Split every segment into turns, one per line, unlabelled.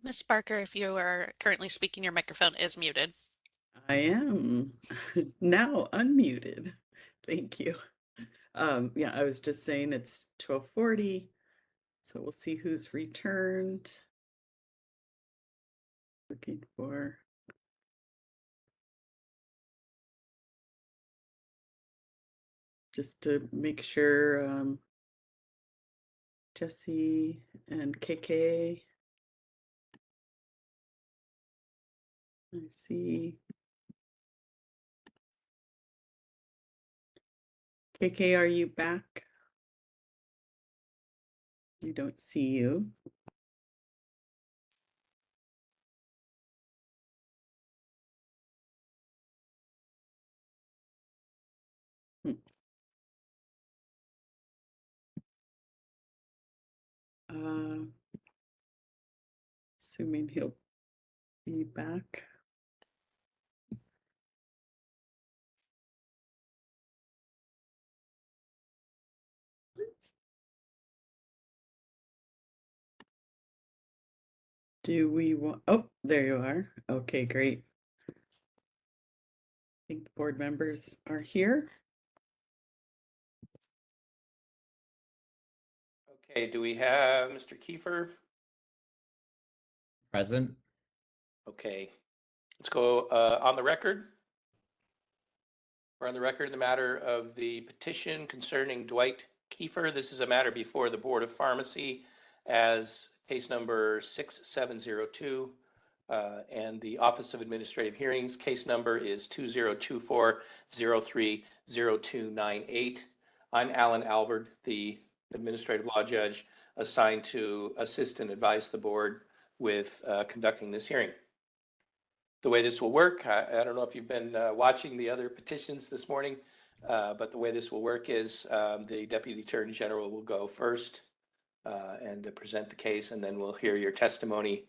Miss Barker, if you are currently speaking, your microphone is muted.
I am now unmuted. Thank you. Yeah, I was just saying it's 12:40, so we'll see who's returned. Looking for just to make sure Jesse and KK. I see. KK, are you back? You don't see you. Hmm. Uh, Assuming he'll be back. Do we want, oh, there you are. Okay, great. I think the board members are here.
Okay, do we have Mr. Kiefer?
Present.
Okay, let's go on the record. We're on the record in the matter of the petition concerning Dwight Kiefer. This is a matter before the Board of Pharmacy as case number 6702. And the Office of Administrative Hearings, case number is 2024-030298. I'm Alan Alvord, the Administrative Law Judge assigned to assist and advise the board with conducting this hearing. The way this will work, I don't know if you've been watching the other petitions this morning, but the way this will work is the Deputy Attorney General will go first and present the case, and then we'll hear your testimony,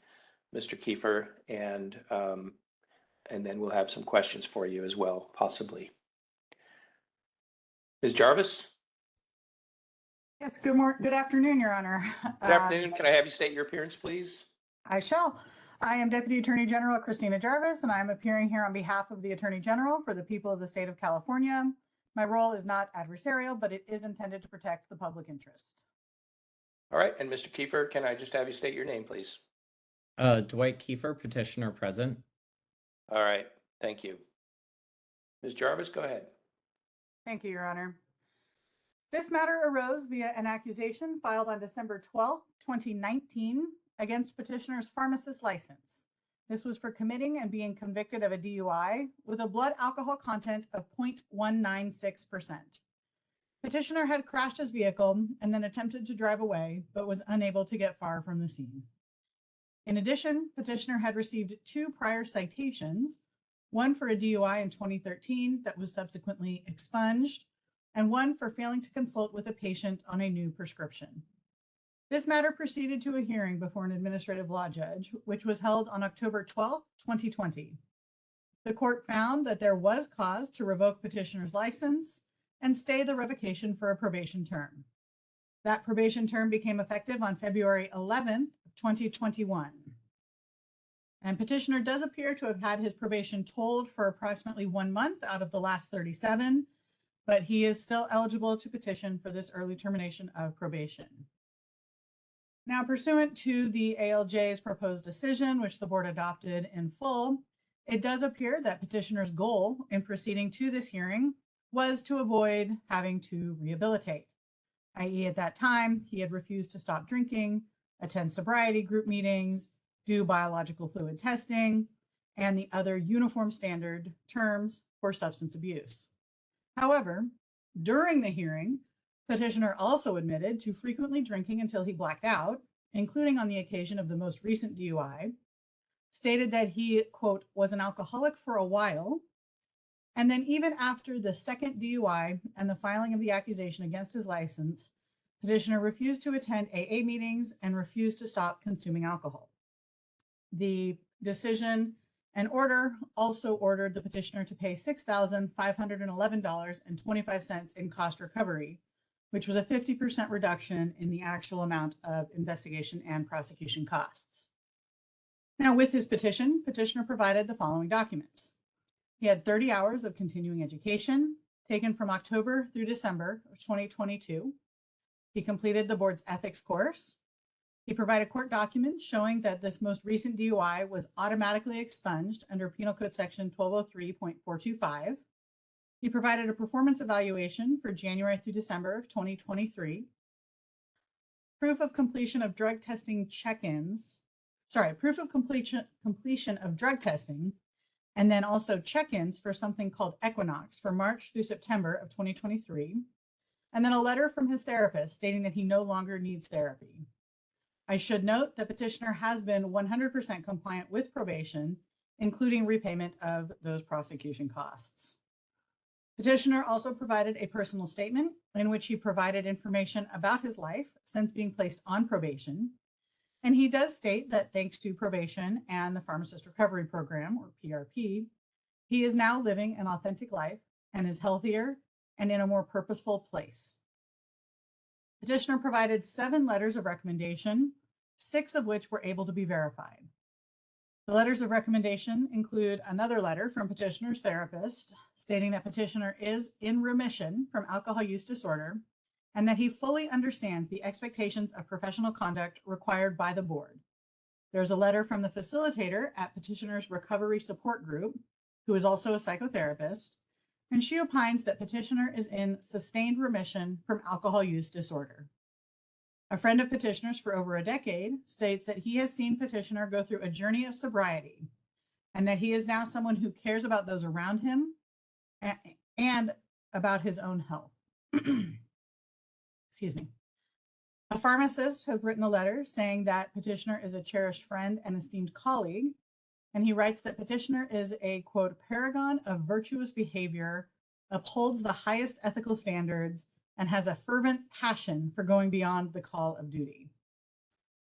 Mr. Kiefer, and then we'll have some questions for you as well, possibly. Ms. Jarvis?
Yes, good afternoon, Your Honor.
Good afternoon. Can I have you state your appearance, please?
I shall. I am Deputy Attorney General Christina Jarvis, and I am appearing here on behalf of the Attorney General for the people of the state of California. My role is not adversarial, but it is intended to protect the public interest.
All right. And Mr. Kiefer, can I just have you state your name, please?
Dwight Kiefer, petitioner present.
All right. Thank you. Ms. Jarvis, go ahead.
Thank you, Your Honor. This matter arose via an accusation filed on December 12, 2019 against petitioner's pharmacist license. This was for committing and being convicted of a DUI with a blood alcohol content of 0.196%. Petitioner had crashed his vehicle and then attempted to drive away, but was unable to get far from the scene. In addition, petitioner had received 2 prior citations, one for a DUI in 2013 that was subsequently expunged, and one for failing to consult with a patient on a new prescription. This matter proceeded to a hearing before an administrative law judge, which was held on October 12, 2020. The court found that there was cause to revoke petitioner's license and stay the revocation for a probation term. That probation term became effective on February 11, 2021. And petitioner does appear to have had his probation tolled for approximately 1 month out of the last 37, but he is still eligible to petition for this early termination of probation. Now, pursuant to the ALJ's proposed decision, which the board adopted in full, it does appear that petitioner's goal in proceeding to this hearing was to avoid having to rehabilitate, i.e. at that time, he had refused to stop drinking, attend sobriety group meetings, do biological fluid testing, and the other uniform standard terms for substance abuse. However, during the hearing, petitioner also admitted to frequently drinking until he blacked out, including on the occasion of the most recent DUI, stated that he, quote, was an alcoholic for a while, and then even after the second DUI and the filing of the accusation against his license, petitioner refused to attend AA meetings and refused to stop consuming alcohol. The decision and order also ordered the petitioner to pay $6,511.25 in cost recovery, which was a 50% reduction in the actual amount of investigation and prosecution costs. Now, with his petition, petitioner provided the following documents. He had 30 hours of continuing education taken from October through December of 2022. He completed the board's ethics course. He provided court documents showing that this most recent DUI was automatically expunged under Penal Code Section 1203.425. He provided a performance evaluation for January through December of 2023. Proof of completion of drug testing check-ins. Proof of completion of drug testing, and then also check-ins for something called Equinox for March through September of 2023. And then a letter from his therapist stating that he no longer needs therapy. I should note that petitioner has been 100% compliant with probation, including repayment of those prosecution costs. Petitioner also provided a personal statement in which he provided information about his life since being placed on probation. And he does state that thanks to probation and the Pharmacist Recovery Program, or PRP, he is now living an authentic life and is healthier and in a more purposeful place. Petitioner provided 7 letters of recommendation, 6 of which were able to be verified. The letters of recommendation include another letter from petitioner's therapist stating that petitioner is in remission from alcohol use disorder and that he fully understands the expectations of professional conduct required by the board. There's a letter from the facilitator at petitioner's recovery support group, who is also a psychotherapist, and she opines that petitioner is in sustained remission from alcohol use disorder. A friend of petitioner's for over a decade states that he has seen petitioner go through a journey of sobriety and that he is now someone who cares about those around him and about his own health. Excuse me. A pharmacist has written a letter saying that petitioner is a cherished friend and esteemed colleague, and he writes that petitioner is a, quote, paragon of virtuous behavior, upholds the highest ethical standards, and has a fervent passion for going beyond the call of duty.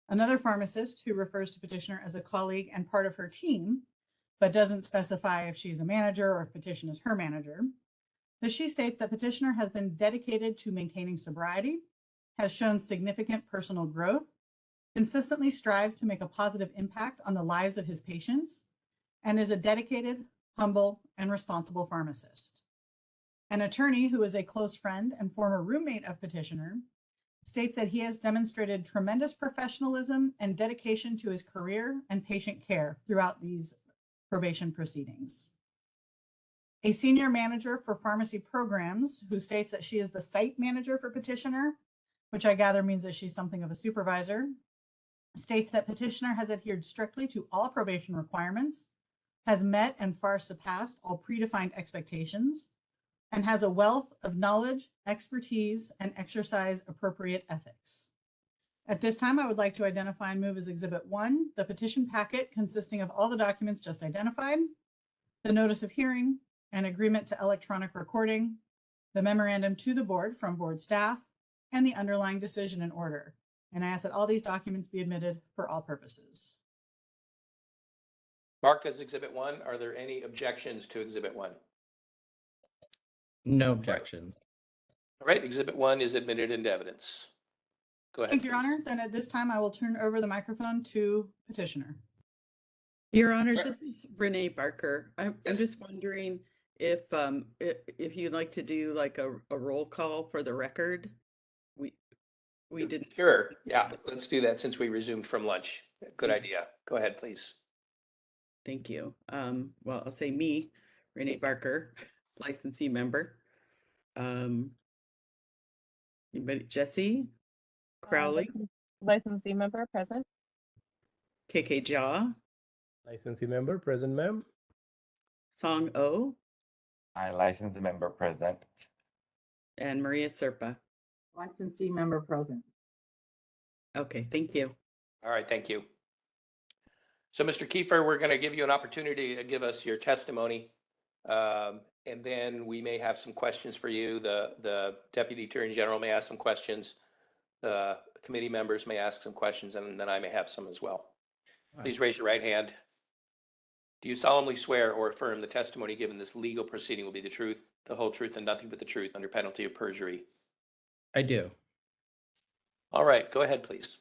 Another pharmacist who refers to petitioner as a colleague and part of her team, but doesn't specify if she's a manager or if petitioner is her manager, but she states that petitioner has been dedicated to maintaining sobriety, has shown significant personal growth, consistently strives to make a positive impact on the lives of his patients, and is a dedicated, humble, and responsible pharmacist. An attorney who is a close friend and former roommate of petitioner states that he has demonstrated tremendous professionalism and dedication to his career and patient care throughout these probation proceedings. A senior manager for pharmacy programs who states that she is the site manager for petitioner, which I gather means that she's something of a supervisor, states that petitioner has adhered strictly to all probation requirements, has met and far surpassed all predefined expectations, and has a wealth of knowledge, expertise, and exercise appropriate ethics. At this time, I would like to identify and move as Exhibit 1, the petition packet consisting of all the documents just identified, the notice of hearing, an agreement to electronic recording, the memorandum to the board from board staff, and the underlying decision and order. And I ask that all these documents be admitted for all purposes.
Marked as Exhibit 1, are there any objections to Exhibit 1?
No objections.
All right, Exhibit 1 is admitted into evidence. Go ahead.
Thank you, Your
please.
Honor. Then at this time, I will turn over the microphone to petitioner.
Your Honor,
Sure.
this is Renee Barker. I'm
Yes.
just wondering if you'd like to do like a roll call for the record. We didn't.
Sure. Yeah, let's do that since we resumed from lunch. Good idea. Go ahead, please.
Thank you. Well, I'll say me, Renee Barker, licensee member. Anybody? Jesse Crowley,
Licensee member present.
KK Jaw,
Licensee member present, ma'am.
Song O,
I licensee member present.
and Maria Serpa.
Licensee member present.
Okay, thank you.
All right, thank you. So, Mr. Kiefer, we're going to give you an opportunity to give us your testimony. And then we may have some questions for you. The Deputy Attorney General may ask some questions. The committee members may ask some questions, and then I may have some as well. Please raise your right hand. Do you solemnly swear or affirm the testimony given this legal proceeding will be the truth, the whole truth, and nothing but the truth under penalty of perjury?
I do.
All right, go ahead, please.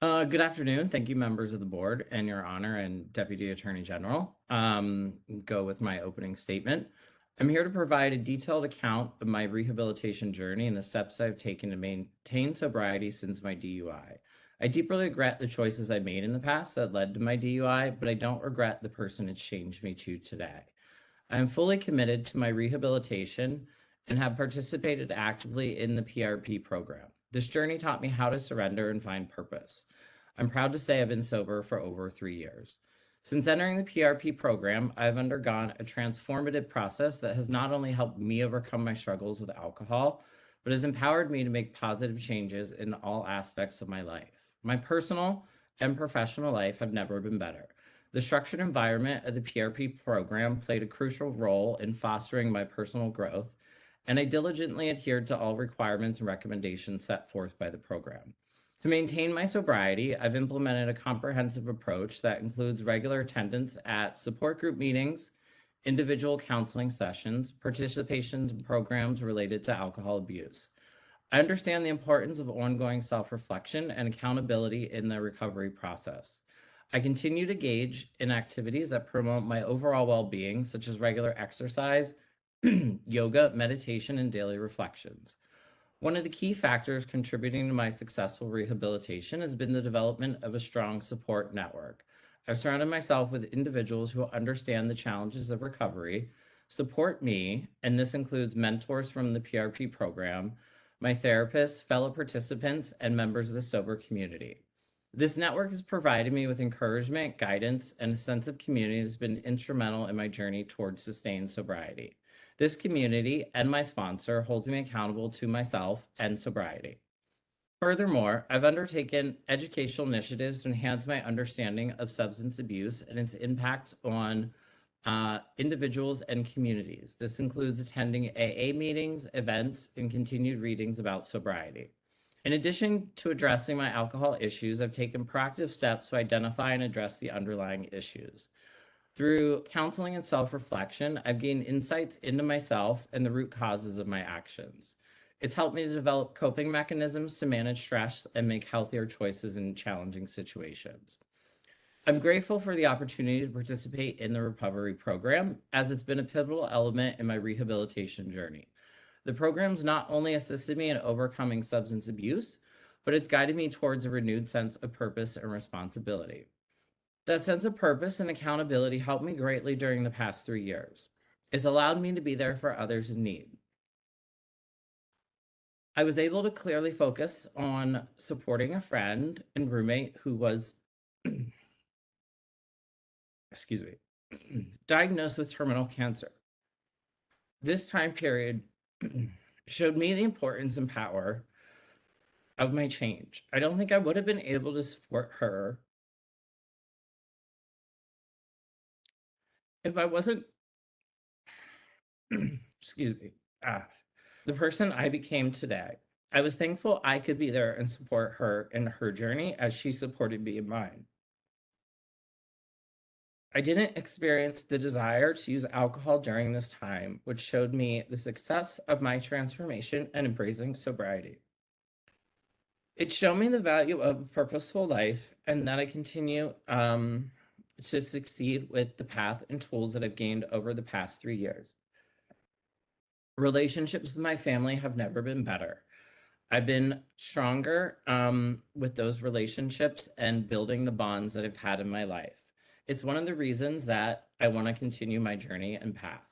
Good afternoon. Thank you, members of the board and Your Honor and Deputy Attorney General. Go with my opening statement. I'm here to provide a detailed account of my rehabilitation journey and the steps I've taken to maintain sobriety since my DUI. I deeply regret the choices I made in the past that led to my DUI, but I don't regret the person it's changed me to today. I am fully committed to my rehabilitation and have participated actively in the PRP program. This journey taught me how to surrender and find purpose. I'm proud to say I've been sober for over 3 years. Since entering the PRP program, I've undergone a transformative process that has not only helped me overcome my struggles with alcohol, but has empowered me to make positive changes in all aspects of my life. My personal and professional life have never been better. The structured environment of the PRP program played a crucial role in fostering my personal growth, and I diligently adhered to all requirements and recommendations set forth by the program. To maintain my sobriety, I've implemented a comprehensive approach that includes regular attendance at support group meetings, individual counseling sessions, participation in programs related to alcohol abuse. I understand the importance of ongoing self-reflection and accountability in the recovery process. I continue to engage in activities that promote my overall well-being, such as regular exercise, yoga, meditation, and daily reflections. One of the key factors contributing to my successful rehabilitation has been the development of a strong support network. I've surrounded myself with individuals who understand the challenges of recovery, support me, and this includes mentors from the PRP program, my therapists, fellow participants, and members of the sober community. This network has provided me with encouragement, guidance, and a sense of community that has been instrumental in my journey towards sustained sobriety. This community and my sponsor holds me accountable to myself and sobriety. Furthermore, I've undertaken educational initiatives to enhance my understanding of substance abuse and its impact on individuals and communities. This includes attending AA meetings, events, and continued readings about sobriety. In addition to addressing my alcohol issues, I've taken proactive steps to identify and address the underlying issues. Through counseling and self-reflection, I've gained insights into myself and the root causes of my actions. It's helped me to develop coping mechanisms to manage stress and make healthier choices in challenging situations. I'm grateful for the opportunity to participate in the recovery program, as it's been a pivotal element in my rehabilitation journey. The program's not only assisted me in overcoming substance abuse, but it's guided me towards a renewed sense of purpose and responsibility. That sense of purpose and accountability helped me greatly during the past 3 years. It's allowed me to be there for others in need. I was able to clearly focus on supporting a friend and roommate who was, diagnosed with terminal cancer. This time period showed me the importance and power of my change. I don't think I would have been able to support her if I wasn't, the person I became today. I was thankful I could be there and support her in her journey as she supported me in mine. I didn't experience the desire to use alcohol during this time, which showed me the success of my transformation and embracing sobriety. It showed me the value of a purposeful life and that I continue to succeed with the path and tools that I've gained over the past 3 years. Relationships with my family have never been better. I've been stronger with those relationships and building the bonds that I've had in my life. It's one of the reasons that I want to continue my journey and path.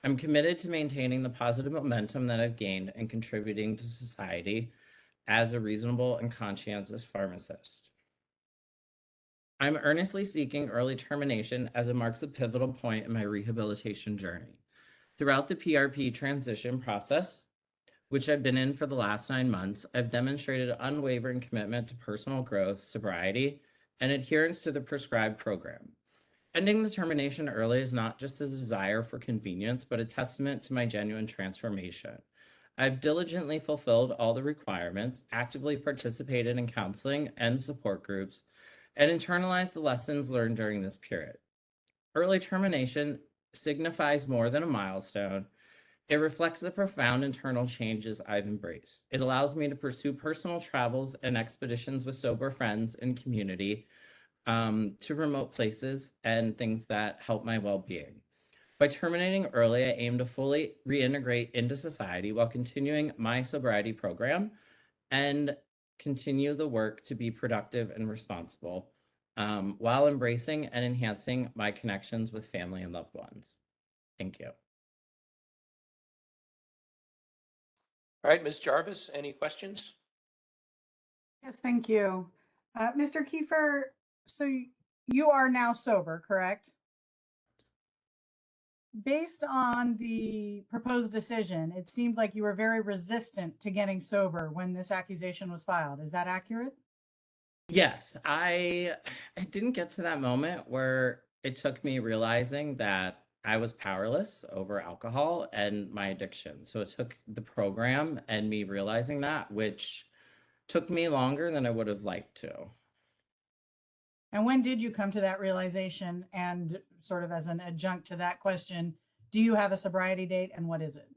I'm committed to maintaining the positive momentum that I've gained and contributing to society as a reasonable and conscientious pharmacist. I'm earnestly seeking early termination as it marks a pivotal point in my rehabilitation journey. Throughout the PRP transition process, which I've been in for the last 9 months, I've demonstrated unwavering commitment to personal growth, sobriety, and adherence to the prescribed program. Ending the termination early is not just a desire for convenience, but a testament to my genuine transformation. I've diligently fulfilled all the requirements, actively participated in counseling and support groups, and internalized the lessons learned during this period. Early termination signifies more than a milestone. It reflects the profound internal changes I've embraced. It allows me to pursue personal travels and expeditions with sober friends and community to remote places and things that help my well-being. By terminating early, I aim to fully reintegrate into society while continuing my sobriety program and continue the work to be productive and responsible while embracing and enhancing my connections with family and loved ones. Thank you.
All right, Ms. Jarvis, any questions?
Yes, thank you. Mr. Kiefer, so you are now sober, correct? Based on the proposed decision, it seemed like you were very resistant to getting sober when this accusation was filed. Is that accurate?
Yes, I didn't get to that moment where it took me realizing that I was powerless over alcohol and my addiction. So it took the program and me realizing that, which took me longer than I would have liked to.
And when did you come to that realization? And sort of as an adjunct to that question, do you have a sobriety date and what is it?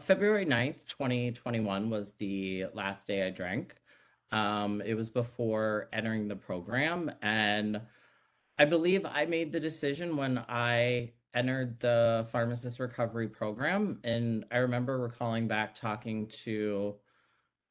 February 9th, 2021 was the last day I drank. It was before entering the program, and I believe I made the decision when I entered the pharmacist recovery program. And I remember recalling back talking to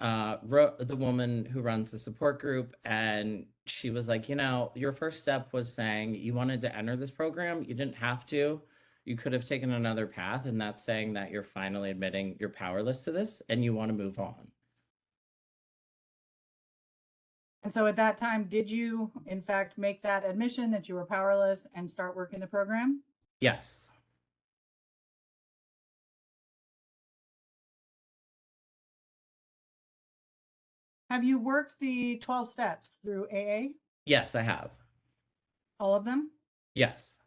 the woman who runs the support group, and she was like, you know, your first step was saying you wanted to enter this program. You didn't have to. You could have taken another path, and that's saying that you're finally admitting you're powerless to this and you want to move on.
And so at that time, did you in fact make that admission that you were powerless and start working the program?
Yes.
Have you worked the 12 steps through AA?
Yes, I have.
All of them?
Yes.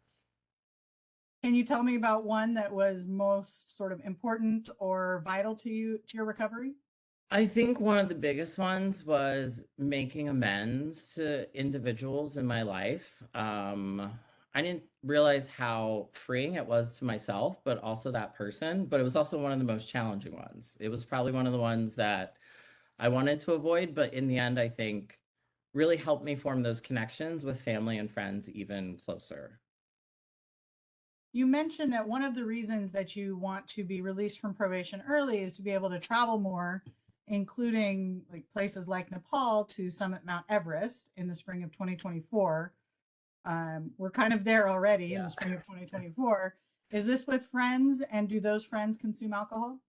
Can you tell me about one that was most sort of important or vital to you, to your recovery?
I think one of the biggest ones was making amends to individuals in my life. I didn't realize how freeing it was to myself, but also that person. But it was also one of the most challenging ones. It was probably one of the ones that I wanted to avoid, but in the end, I think really helped me form those connections with family and friends even closer.
You mentioned that one of the reasons that you want to be released from probation early is to be able to travel more, including like places like Nepal to summit Mount Everest in the spring of 2024. We're kind of there already in the spring of 2024. Is this with friends, and do those friends consume alcohol?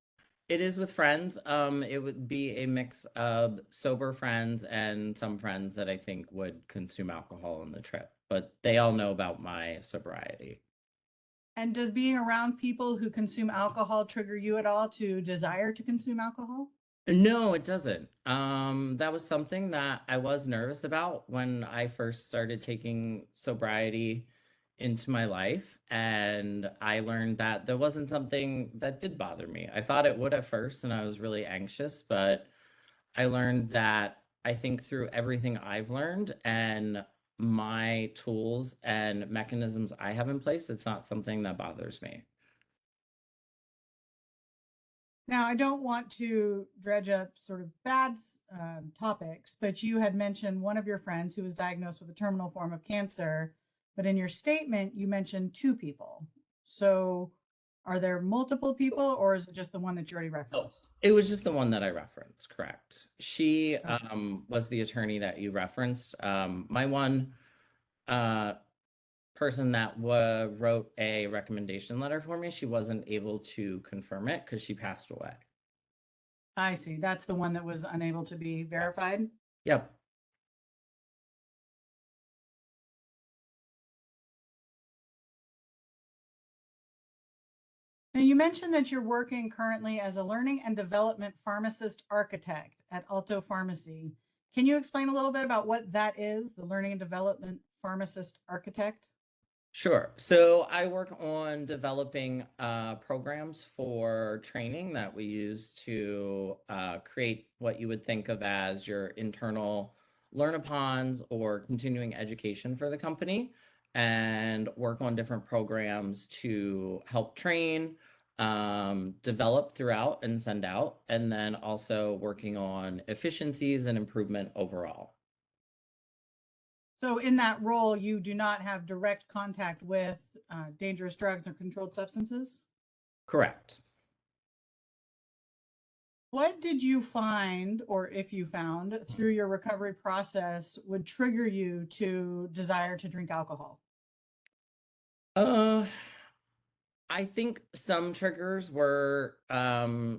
It is with friends. It would be a mix of sober friends and some friends that I think would consume alcohol on the trip, but they all know about my sobriety.
And does being around people who consume alcohol trigger you at all to desire to consume alcohol?
No, it doesn't. That was something that I was nervous about when I first started taking sobriety into my life. And I learned that there wasn't something that did bother me. I thought it would at first, and I was really anxious, but I learned that I think through everything I've learned and my tools and mechanisms I have in place, it's not something that bothers me.
Now, I don't want to dredge up sort of bad topics, but you had mentioned one of your friends who was diagnosed with a terminal form of cancer, but in your statement, you mentioned 2 people. So are there multiple people, or is it just the one that you already referenced?
It was just the one that I referenced, correct. She was the attorney that you referenced. My one person that wrote a recommendation letter for me, she wasn't able to confirm it because she passed away.
I see. That's the one that was unable to be verified?
Yep.
Now, you mentioned that you're working currently as a learning and development pharmacist architect at Alto Pharmacy. Can you explain a little bit about what that is, the learning and development pharmacist architect?
Sure. So I work on developing programs for training that we use to create what you would think of as your internal learn-upons or continuing education for the company, and work on different programs to help train develop throughout and send out, and then also working on efficiencies and improvement overall.
So in that role, you do not have direct contact with dangerous drugs or controlled substances?
Correct.
What did you find, or if you found, through your recovery process would trigger you to desire to drink alcohol?
I think some triggers were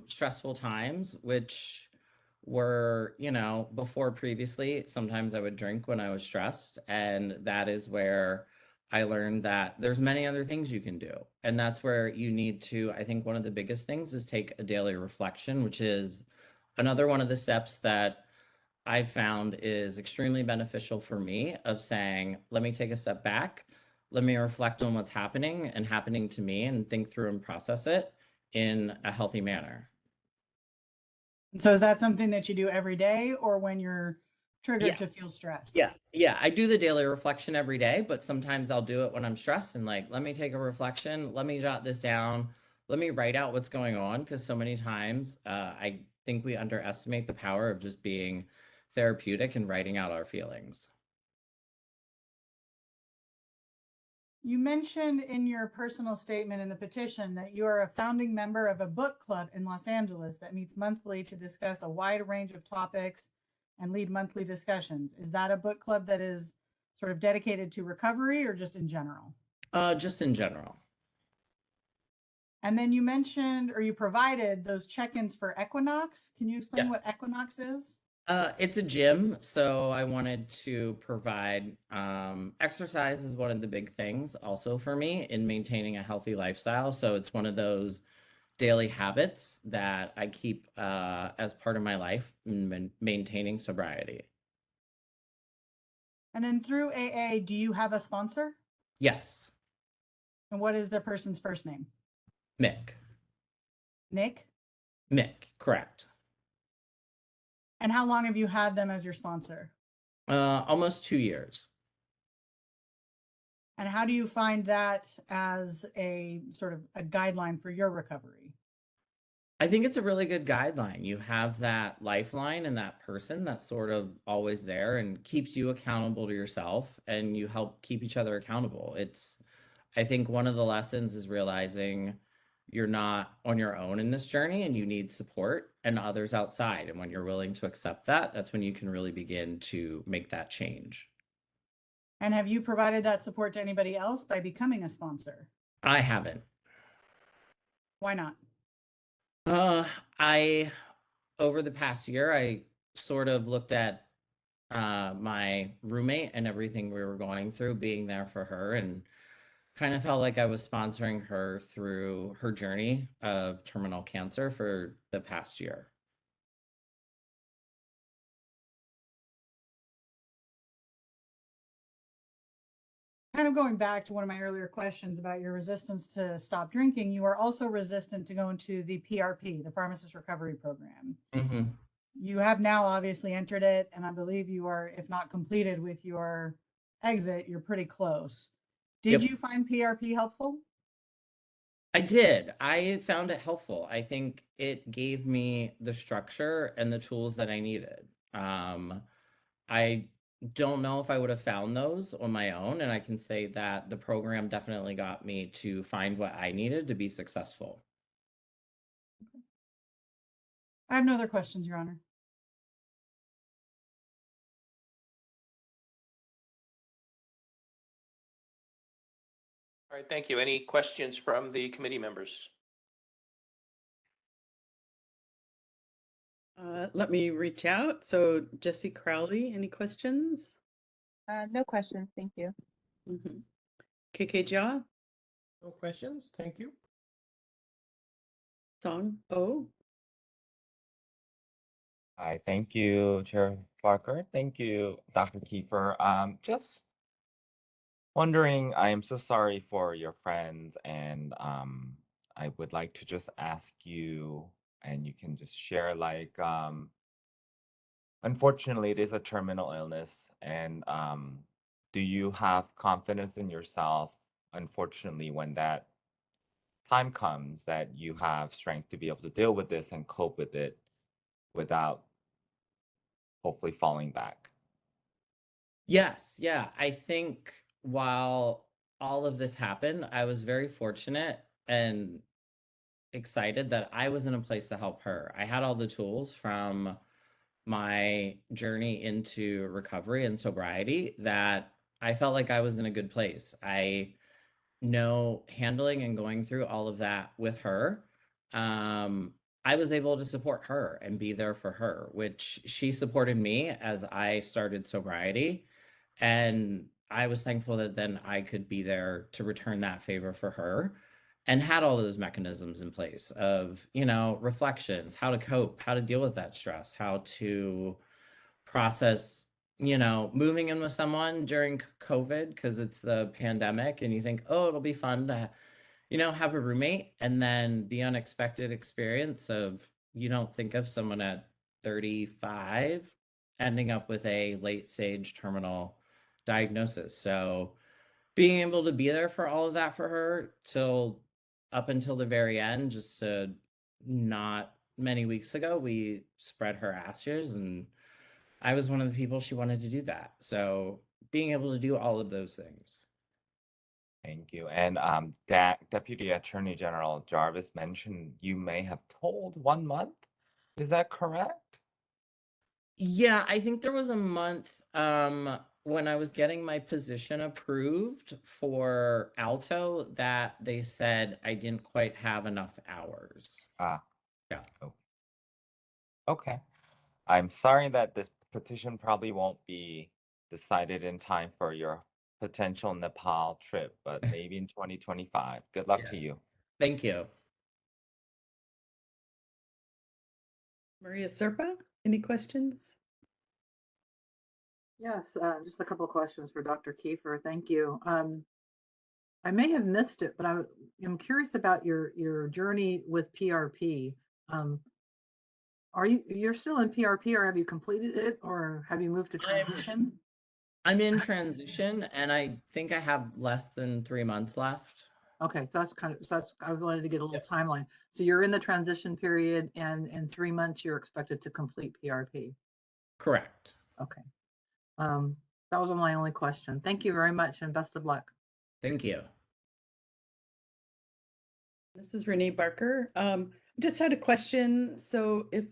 stressful times, which were, before previously, sometimes I would drink when I was stressed. And that is where I learned that there's many other things you can do. And that's where you need to, I think one of the biggest things is take a daily reflection, which is another one of the steps that I found is extremely beneficial for me of saying, let me take a step back. Let me reflect on what's happening and happening to me and think through and process it in a healthy manner.
So is that something that you do every day or when you're triggered to feel stress?
Yeah. I do the daily reflection every day, but sometimes I'll do it when I'm stressed and like, let me take a reflection. Let me jot this down. Let me write out what's going on. Because so many times I think we underestimate the power of just being therapeutic and writing out our feelings.
You mentioned in your personal statement in the petition that you are a founding member of a book club in Los Angeles that meets monthly to discuss a wide range of topics and lead monthly discussions. Is that a book club that is sort of dedicated to recovery or just in general?
Just in general.
And then you mentioned, or you provided those check-ins for Equinox. Can you explain
Yes.
what Equinox is?
It's a gym, so I wanted to provide exercise is one of the big things also for me in maintaining a healthy lifestyle. So it's one of those daily habits that I keep as part of my life in maintaining sobriety.
And then through AA, do you have a sponsor?
Yes,
And what is the person's first name?
Mick.
Nick?
Mick, correct.
And how long have you had them as your sponsor?
Almost 2 years.
And how do you find that as a sort of a guideline for your recovery?
I think it's a really good guideline. You have that lifeline and that person that's sort of always there and keeps you accountable to yourself, and you help keep each other accountable. I think one of the lessons is realizing you're not on your own in this journey and you need support and others outside. And when you're willing to accept that, that's when you can really begin to make that change.
And have you provided that support to anybody else by becoming a sponsor?
I haven't.
Why not?
I over the past year, I sort of looked at my roommate and everything we were going through, being there for her, and kind of felt like I was sponsoring her through her journey of terminal cancer for the past year.
Kind of going back to one of my earlier questions about your resistance to stop drinking, you are also resistant to go into the PRP, the Pharmacist Recovery Program.
Mm-hmm.
You have now obviously entered it, and I believe you are, if not completed with your exit, you're pretty close. Did
Yep.
you find PRP helpful?
I did. I found it helpful. I think it gave me the structure and the tools that I needed. I don't know if I would have found those on my own, and I can say that the program definitely got me to find what I needed to be successful.
I have no other questions, Your Honor.
All right, thank you. Any questions from the committee members?
Let me reach out. So Jesse Crowley, any questions?
No questions, thank you.
KK Jia,
No questions. Thank you.
Song O.
Hi, thank you, Chair Parker. Thank you, Dr. Kiefer. Just wondering, I am so sorry for your friends, and I would like to just ask you, and you can just share, like, unfortunately, it is a terminal illness, and do you have confidence in yourself, unfortunately, when that time comes that you have strength to be able to deal with this and cope with it without hopefully falling back.
Yes, yeah. I think while all of this happened, I was very fortunate and excited that I was in a place to help her. I had all the tools from my journey into recovery and sobriety that I felt like I was in a good place. I know handling and going through all of that with her. I was able to support her and be there for her, which she supported me as I started sobriety. And I was thankful that then I could be there to return that favor for her and had all those mechanisms in place of, reflections, how to cope, how to deal with that stress, how to process, moving in with someone during COVID because it's the pandemic and you think, oh, it'll be fun to, have a roommate. And then the unexpected experience of you don't think of someone at 35 ending up with a late stage terminal diagnosis. So being able to be there for all of that for her till up until the very end, just to not many weeks ago, we spread her ashes and I was one of the people she wanted to do that. So being able to do all of those things.
Thank you. And Deputy Attorney General Jarvis mentioned you may have told 1 month. Is that correct?
Yeah, I think there was a month when I was getting my position approved for Alto that they said I didn't quite have enough hours.
Ah,
Yeah.
oh, okay. I'm sorry that this petition probably won't be decided in time for your potential Nepal trip, but maybe in 2025. Good luck to
Yes.
you.
Thank you.
Maria Serpa, any questions?
Yes, just a couple of questions for Dr. Kiefer. Thank you. I may have missed it, but I'm curious about your journey with PRP. You're still in PRP, or have you completed it, or have you moved to transition?
I'm in transition and I think I have less than 3 months left.
Okay, so I wanted to get a little timeline. So you're in the transition period, and in 3 months you're expected to complete PRP.
Correct.
Okay. That was my only question. Thank you very much, and best of luck.
Thank you.
This is Renee Barker. Just had a question. So if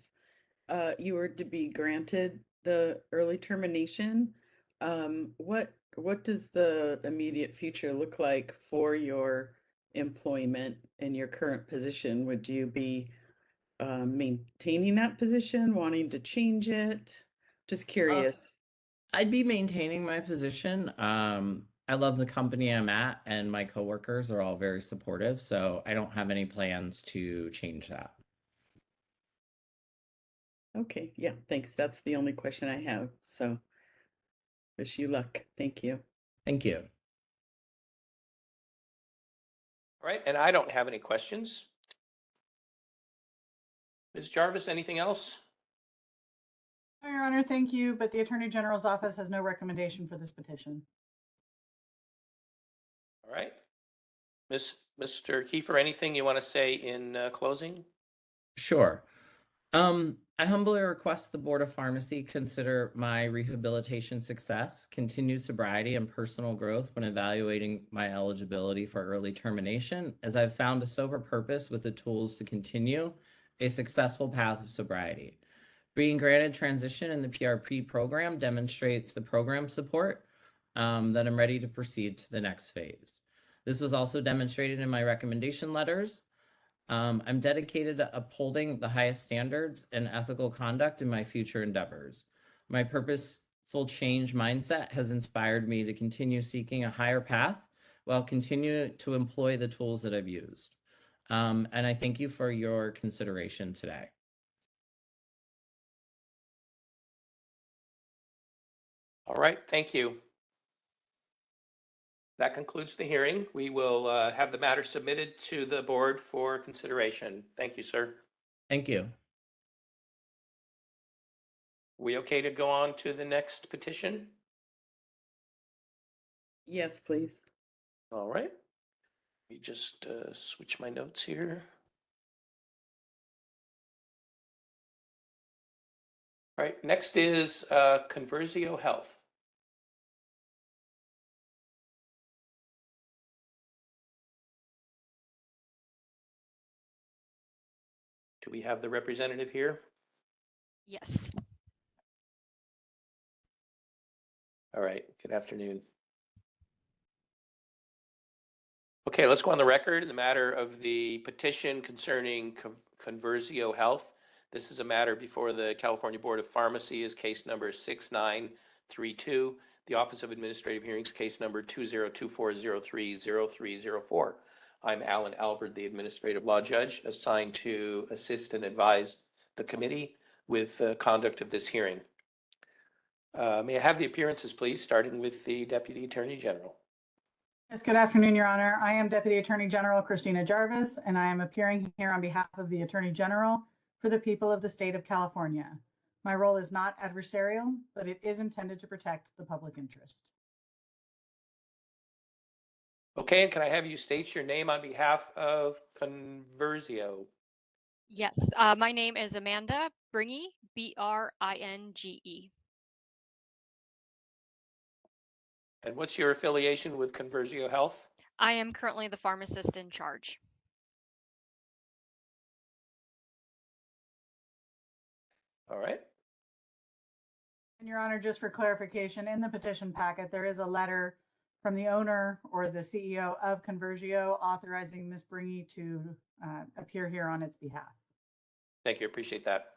you were to be granted the early termination, what does the immediate future look like for your employment in your current position? Would you be maintaining that position, wanting to change it? Just curious.
I'd be maintaining my position. I love the company I'm at, and my coworkers are all very supportive, so I don't have any plans to change that.
Okay, yeah, thanks. That's the only question I have. So wish you luck. Thank you.
Thank you.
All right, and I don't have any questions. Ms. Jarvis, anything else?
No, Your Honor, thank you, but the Attorney General's office has no recommendation for this petition.
All right. Mr. Kiefer, anything you want to say in closing?
Sure. I humbly request the Board of Pharmacy consider my rehabilitation success, continued sobriety, and personal growth when evaluating my eligibility for early termination, as I've found a sober purpose with the tools to continue a successful path of sobriety. Being granted transition in the PRP program demonstrates the program support that I'm ready to proceed to the next phase. This was also demonstrated in my recommendation letters. I'm dedicated to upholding the highest standards and ethical conduct in my future endeavors. My purposeful change mindset has inspired me to continue seeking a higher path while continue to employ the tools that I've used. And I thank you for your consideration today.
All right, thank you. That concludes the hearing. We will have the matter submitted to the board for consideration. Thank you, sir.
Thank you.
We okay to go on to the next petition?
Yes, please.
All right. Let me just switch my notes here. All right, next is Conversio Health. Do we have the representative here?
Yes.
All right, good afternoon. Okay, let's go on the record in the matter of the petition concerning Conversio Health. This is a matter before the California Board of Pharmacy, is case number 6932. The Office of Administrative Hearings, case number 2024030304. I'm Alan Alvord, the Administrative Law Judge, assigned to assist and advise the committee with the conduct of this hearing. May I have the appearances, please, starting with the Deputy Attorney General.
Yes, good afternoon, Your Honor. I am Deputy Attorney General Christina Jarvis, and I am appearing here on behalf of the Attorney General for the people of the state of California. My role is not adversarial, but it is intended to protect the public interest.
Okay, and can I have you state your name on behalf of Conversio?
Yes. My name is Amanda Bringe, Bringe.
And what's your affiliation with Conversio Health?
I am currently the pharmacist in charge.
All right.
And Your Honor, just for clarification, in the petition packet, there is a letter from the owner or the CEO of Conversio authorizing Ms. Bringe to appear here on its behalf.
Thank you. Appreciate that.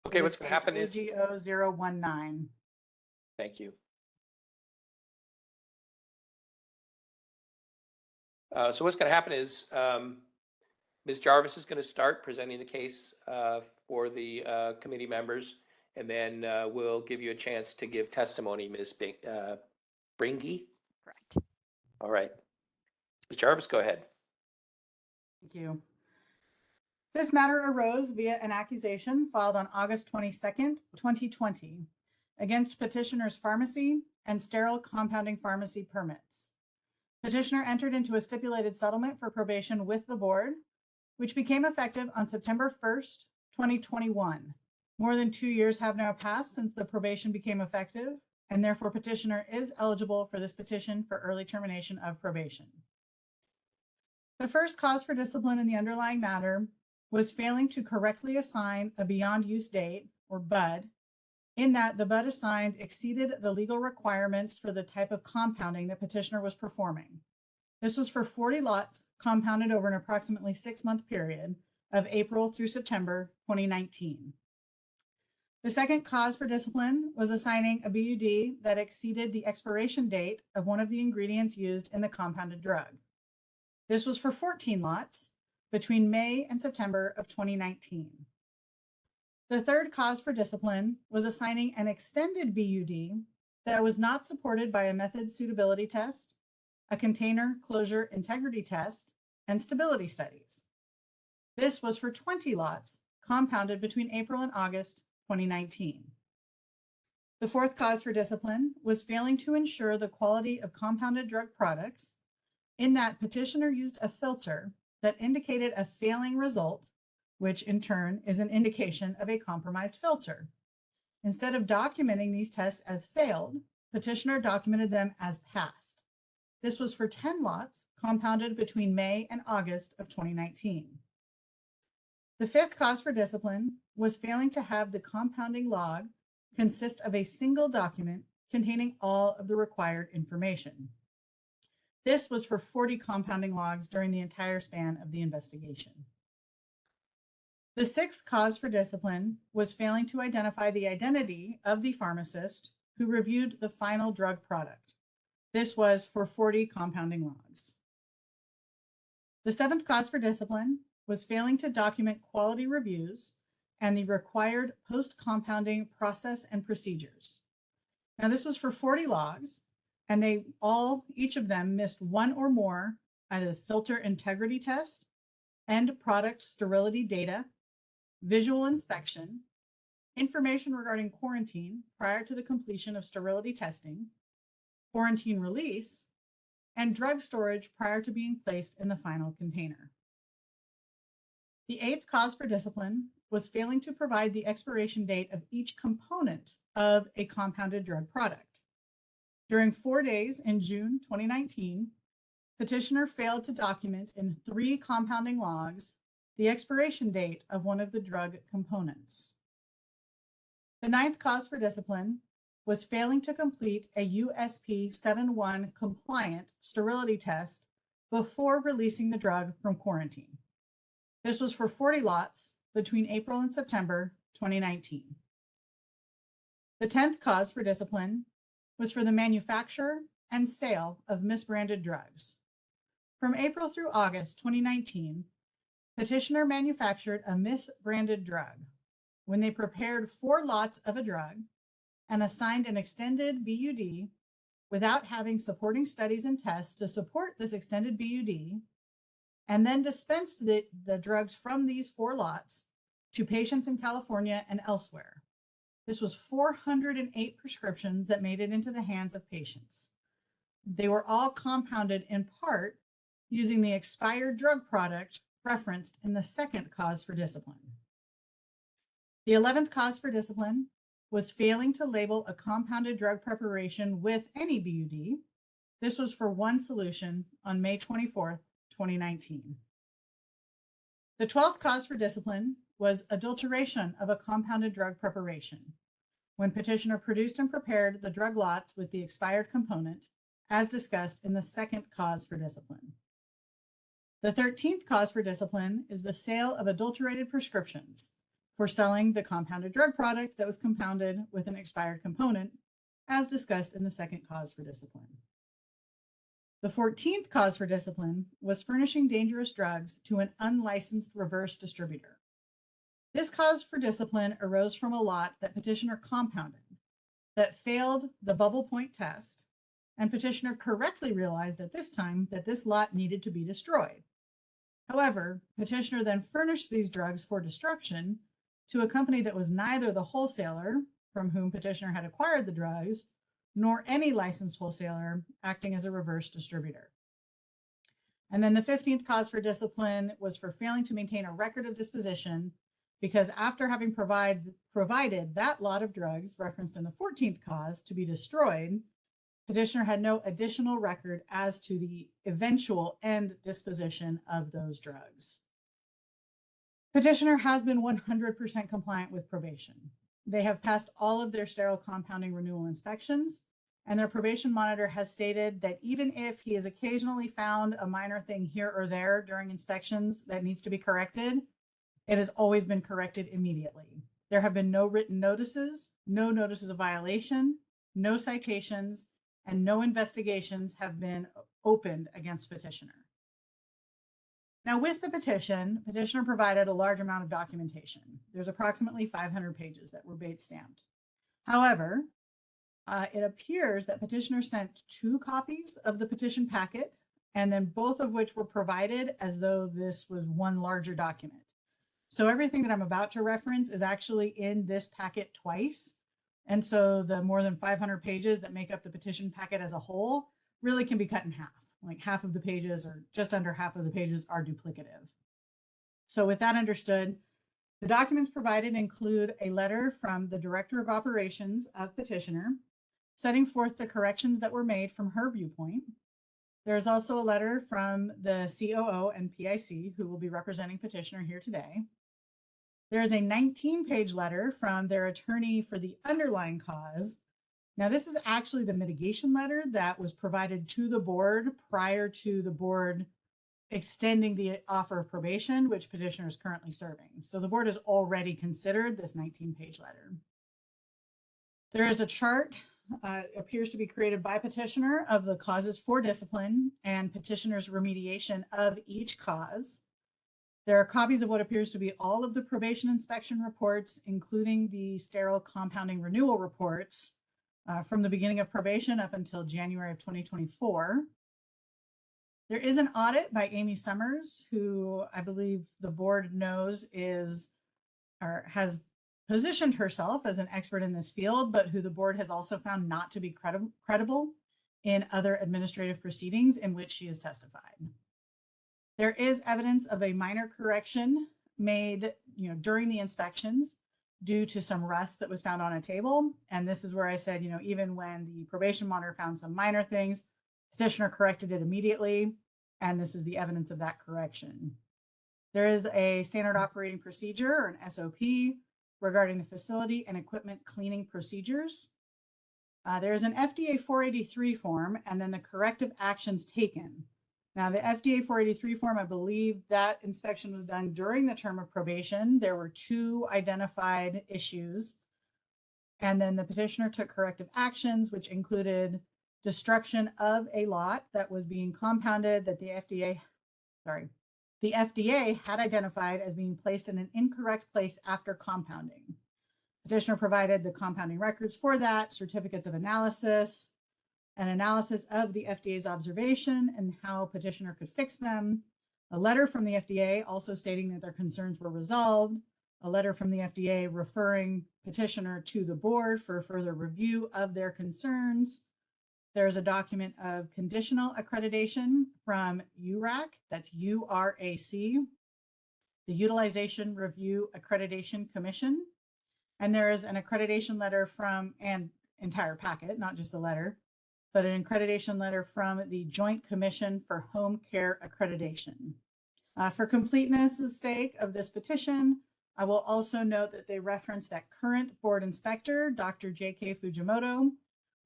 Okay, what's going to happen is.
AGO019.
Thank you. So what's going to happen is Ms. Jarvis is going to start presenting the case for the committee members, and then we'll give you a chance to give testimony, Ms. Bringe.
Correct.
All right. Ms. Jarvis, go ahead.
Thank you. This matter arose via an accusation filed on August 22nd, 2020, against petitioner's pharmacy and sterile compounding pharmacy permits. Petitioner entered into a stipulated settlement for probation with the board, which became effective on September 1st, 2021. More than 2 years have now passed since the probation became effective, and therefore petitioner is eligible for this petition for early termination of probation. The first cause for discipline in the underlying matter was failing to correctly assign a beyond use date, or BUD, in that the BUD assigned exceeded the legal requirements for the type of compounding that petitioner was performing. This was for 40 lots compounded over an approximately 6-month period of April through September 2019. The second cause for discipline was assigning a BUD that exceeded the expiration date of one of the ingredients used in the compounded drug. This was for 14 lots between May and September of 2019. The third cause for discipline was assigning an extended BUD that was not supported by a method suitability test, a container closure integrity test, and stability studies. This was for 20 lots compounded between April and August 2019. The fourth cause for discipline was failing to ensure the quality of compounded drug products, in that petitioner used a filter that indicated a failing result, which in turn is an indication of a compromised filter. Instead of documenting these tests as failed, petitioner documented them as passed. This was for 10 lots compounded between May and August of 2019. The fifth cause for discipline was failing to have the compounding log consist of a single document containing all of the required information. This was for 40 compounding logs during the entire span of the investigation. The sixth cause for discipline was failing to identify the identity of the pharmacist who reviewed the final drug product. This was for 40 compounding logs. The seventh cause for discipline was failing to document quality reviews and the required post-compounding process and procedures. Now, this was for 40 logs, and each of them missed one or more out of the filter integrity test, end product sterility data, visual inspection, information regarding quarantine prior to the completion of sterility testing, quarantine release, and drug storage prior to being placed in the final container. The eighth cause for discipline was failing to provide the expiration date of each component of a compounded drug product. During 4 days in June 2019, petitioner failed to document in 3 compounding logs the expiration date of one of the drug components. The ninth cause for discipline was failing to complete a USP 7.1 compliant sterility test before releasing the drug from quarantine. This was for 40 lots between April and September 2019. The 10th cause for discipline was for the manufacture and sale of misbranded drugs. From April through August 2019, petitioner manufactured a misbranded drug when they prepared 4 lots of a drug and assigned an extended BUD without having supporting studies and tests to support this extended BUD, and then dispensed the drugs from these 4 lots to patients in California and elsewhere. This was 408 prescriptions that made it into the hands of patients. They were all compounded in part using the expired drug product referenced in the second cause for discipline. The 11th cause for discipline was failing to label a compounded drug preparation with any BUD. This was for 1 solution on May 24th, 2019. The 12th cause for discipline was adulteration of a compounded drug preparation, when petitioner produced and prepared the drug lots with the expired component, as discussed in the second cause for discipline. The 13th cause for discipline is the sale of adulterated prescriptions for selling the compounded drug product that was compounded with an expired component, as discussed in the second cause for discipline. The 14th cause for discipline was furnishing dangerous drugs to an unlicensed reverse distributor. This cause for discipline arose from a lot that petitioner compounded that failed the bubble point test, and petitioner correctly realized at this time that this lot needed to be destroyed. However, petitioner then furnished these drugs for destruction to a company that was neither the wholesaler from whom petitioner had acquired the drugs, nor any licensed wholesaler acting as a reverse distributor. And then the 15th cause for discipline was for failing to maintain a record of disposition, because after having provided that lot of drugs referenced in the 14th cause to be destroyed, petitioner had no additional record as to the eventual end disposition of those drugs. Petitioner has been 100% compliant with probation. They have passed all of their sterile compounding renewal inspections, and their probation monitor has stated that even if he has occasionally found a minor thing here or there during inspections that needs to be corrected, it has always been corrected immediately. There have been no written notices, no notices of violation, no citations, and no investigations have been opened against petitioner. Now, with the petition, petitioner provided a large amount of documentation. There's approximately 500 pages that were Bates stamped. However, it appears that petitioner sent 2 copies of the petition packet, and then both of which were provided as though this was one larger document. So everything that I'm about to reference is actually in this packet twice. And so the more than 500 pages that make up the petition packet as a whole really can be cut in half. Like half of the pages, or just under half of the pages, are duplicative. So with that understood, the documents provided include a letter from the Director of Operations of petitioner, setting forth the corrections that were made from her viewpoint. There's also a letter from the COO and PIC, who will be representing petitioner here today. There is a 19-page letter from their attorney for the underlying cause. Now, this is actually the mitigation letter that was provided to the board prior to the board extending the offer of probation, which petitioner is currently serving. So the board has already considered this 19-page letter. There is a chart, appears to be created by petitioner, of the causes for discipline and petitioner's remediation of each cause. There are copies of what appears to be all of the probation inspection reports, including the sterile compounding renewal reports from the beginning of probation up until January of 2024. There is an audit by Amy Summers, who I believe the board knows is or has positioned herself as an expert in this field, but who the board has also found not to be credible in other administrative proceedings in which she has testified. There is evidence of a minor correction made, during the inspections due to some rust that was found on a table. And this is where I said, even when the probation monitor found some minor things, petitioner corrected it immediately. And this is the evidence of that correction. There is a standard operating procedure, or an SOP, regarding the facility and equipment cleaning procedures. There is an FDA 483 form and then the corrective actions taken. Now, the FDA 483 form, I believe that inspection was done during the term of probation. There were 2 identified issues. And then the petitioner took corrective actions, which included destruction of a lot that was being compounded that the FDA had identified as being placed in an incorrect place after compounding. Petitioner provided the compounding records for that, certificates of analysis, an analysis of the FDA's observation and how petitioner could fix them, a letter from the FDA also stating that their concerns were resolved, a letter from the FDA referring petitioner to the board for further review of their concerns. There's a document of conditional accreditation from URAC, that's URAC, the Utilization Review Accreditation Commission. And there is an accreditation letter from an entire packet, not just the letter, but an accreditation letter from the Joint Commission for Home Care Accreditation. For completeness' sake of this petition, I will also note that they reference that current board inspector, Dr. J.K. Fujimoto,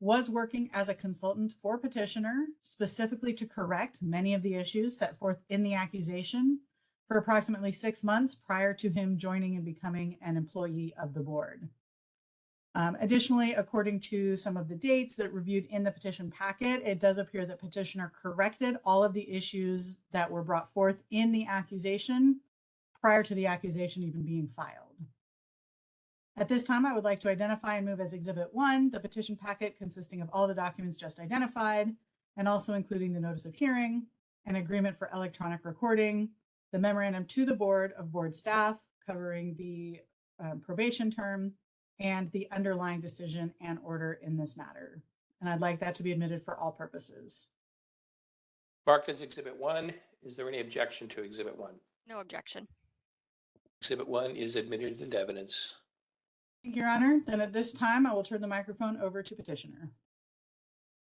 was working as a consultant for petitioner, specifically to correct many of the issues set forth in the accusation for approximately 6 months prior to him joining and becoming an employee of the board. Additionally, according to some of the dates that reviewed in the petition packet, it does appear that petitioner corrected all of the issues that were brought forth in the accusation prior to the accusation even being filed. At this time, I would like to identify and move as Exhibit 1 the petition packet consisting of all the documents just identified, and also including the notice of hearing, an agreement for electronic recording, the memorandum to the board of board staff covering the probation term, and the underlying decision and order in this matter. And I'd like that to be admitted for all purposes.
Marked as Exhibit 1. Is there any objection to Exhibit 1?
No objection.
Exhibit 1 is admitted into evidence.
Thank you, Your Honor. Then at this time, I will turn the microphone over to petitioner.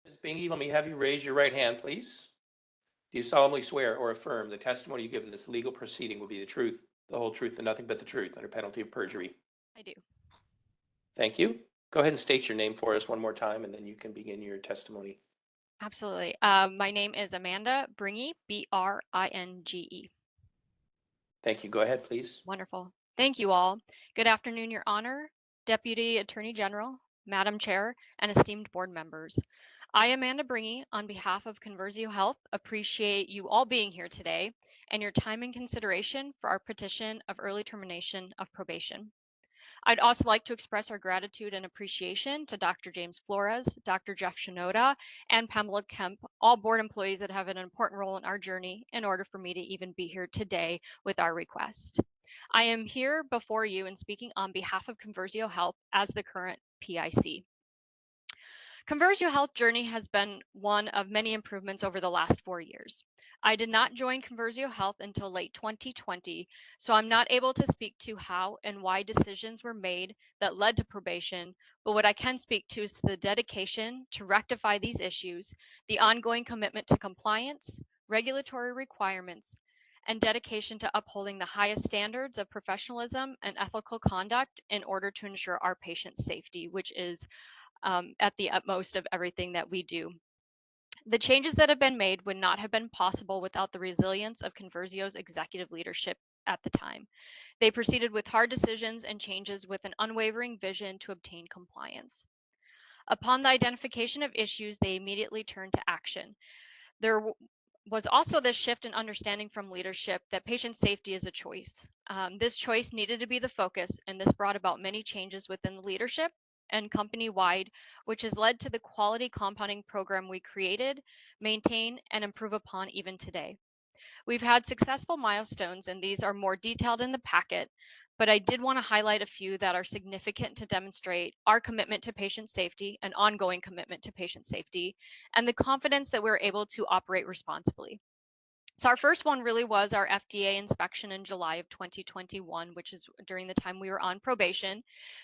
Ms. Bingy, let me have you raise your right hand, please. Do you solemnly swear or affirm the testimony you give in this legal proceeding will be the truth, the whole truth, and nothing but the truth under penalty of perjury?
I do.
Thank you. Go ahead and state your name for us one more time, and then you can begin your testimony.
Absolutely. My name is Amanda Bringe, B-R-I-N-G-E.
Thank you. Go ahead, please.
Wonderful. Thank you all. Good afternoon, Your Honor, Deputy Attorney General, Madam Chair, and esteemed board members. I, Amanda Bringe, on behalf of Conversio Health, appreciate you all being here today and your time and consideration for our petition of early termination of probation. I'd also like to express our gratitude and appreciation to Dr. James Flores, Dr. Jeff Shinoda, and Pamela Kemp, all board employees that have an important role in our journey in order for me to even be here today with our request. I am here before you and speaking on behalf of Conversio Health as the current PIC. Conversio Health journey has been one of many improvements over the last 4 years. I did not join Conversio Health until late 2020, so I'm not able to speak to how and why decisions were made that led to probation, but what I can speak to is the dedication to rectify these issues, the ongoing commitment to compliance, regulatory requirements, and dedication to upholding the highest standards of professionalism and ethical conduct in order to ensure our patients' safety, which is at the utmost of everything that we do. The changes that have been made would not have been possible without the resilience of Conversio's executive leadership at the time. They proceeded with hard decisions and changes with an unwavering vision to obtain compliance. Upon the identification of issues, they immediately turned to action. There was also this shift in understanding from leadership that patient safety is a choice. This choice needed to be the focus, and this brought about many changes within the leadership and company-wide, which has led to the quality compounding program we created, maintain, and improve upon even today. We've had successful milestones, and these are more detailed in the packet, but I did want to highlight a few that are significant to demonstrate our commitment to patient safety, an ongoing commitment to patient safety, and the confidence that we're able to operate responsibly. So our first one really was our FDA inspection in July of 2021, which is during the time we were on probation.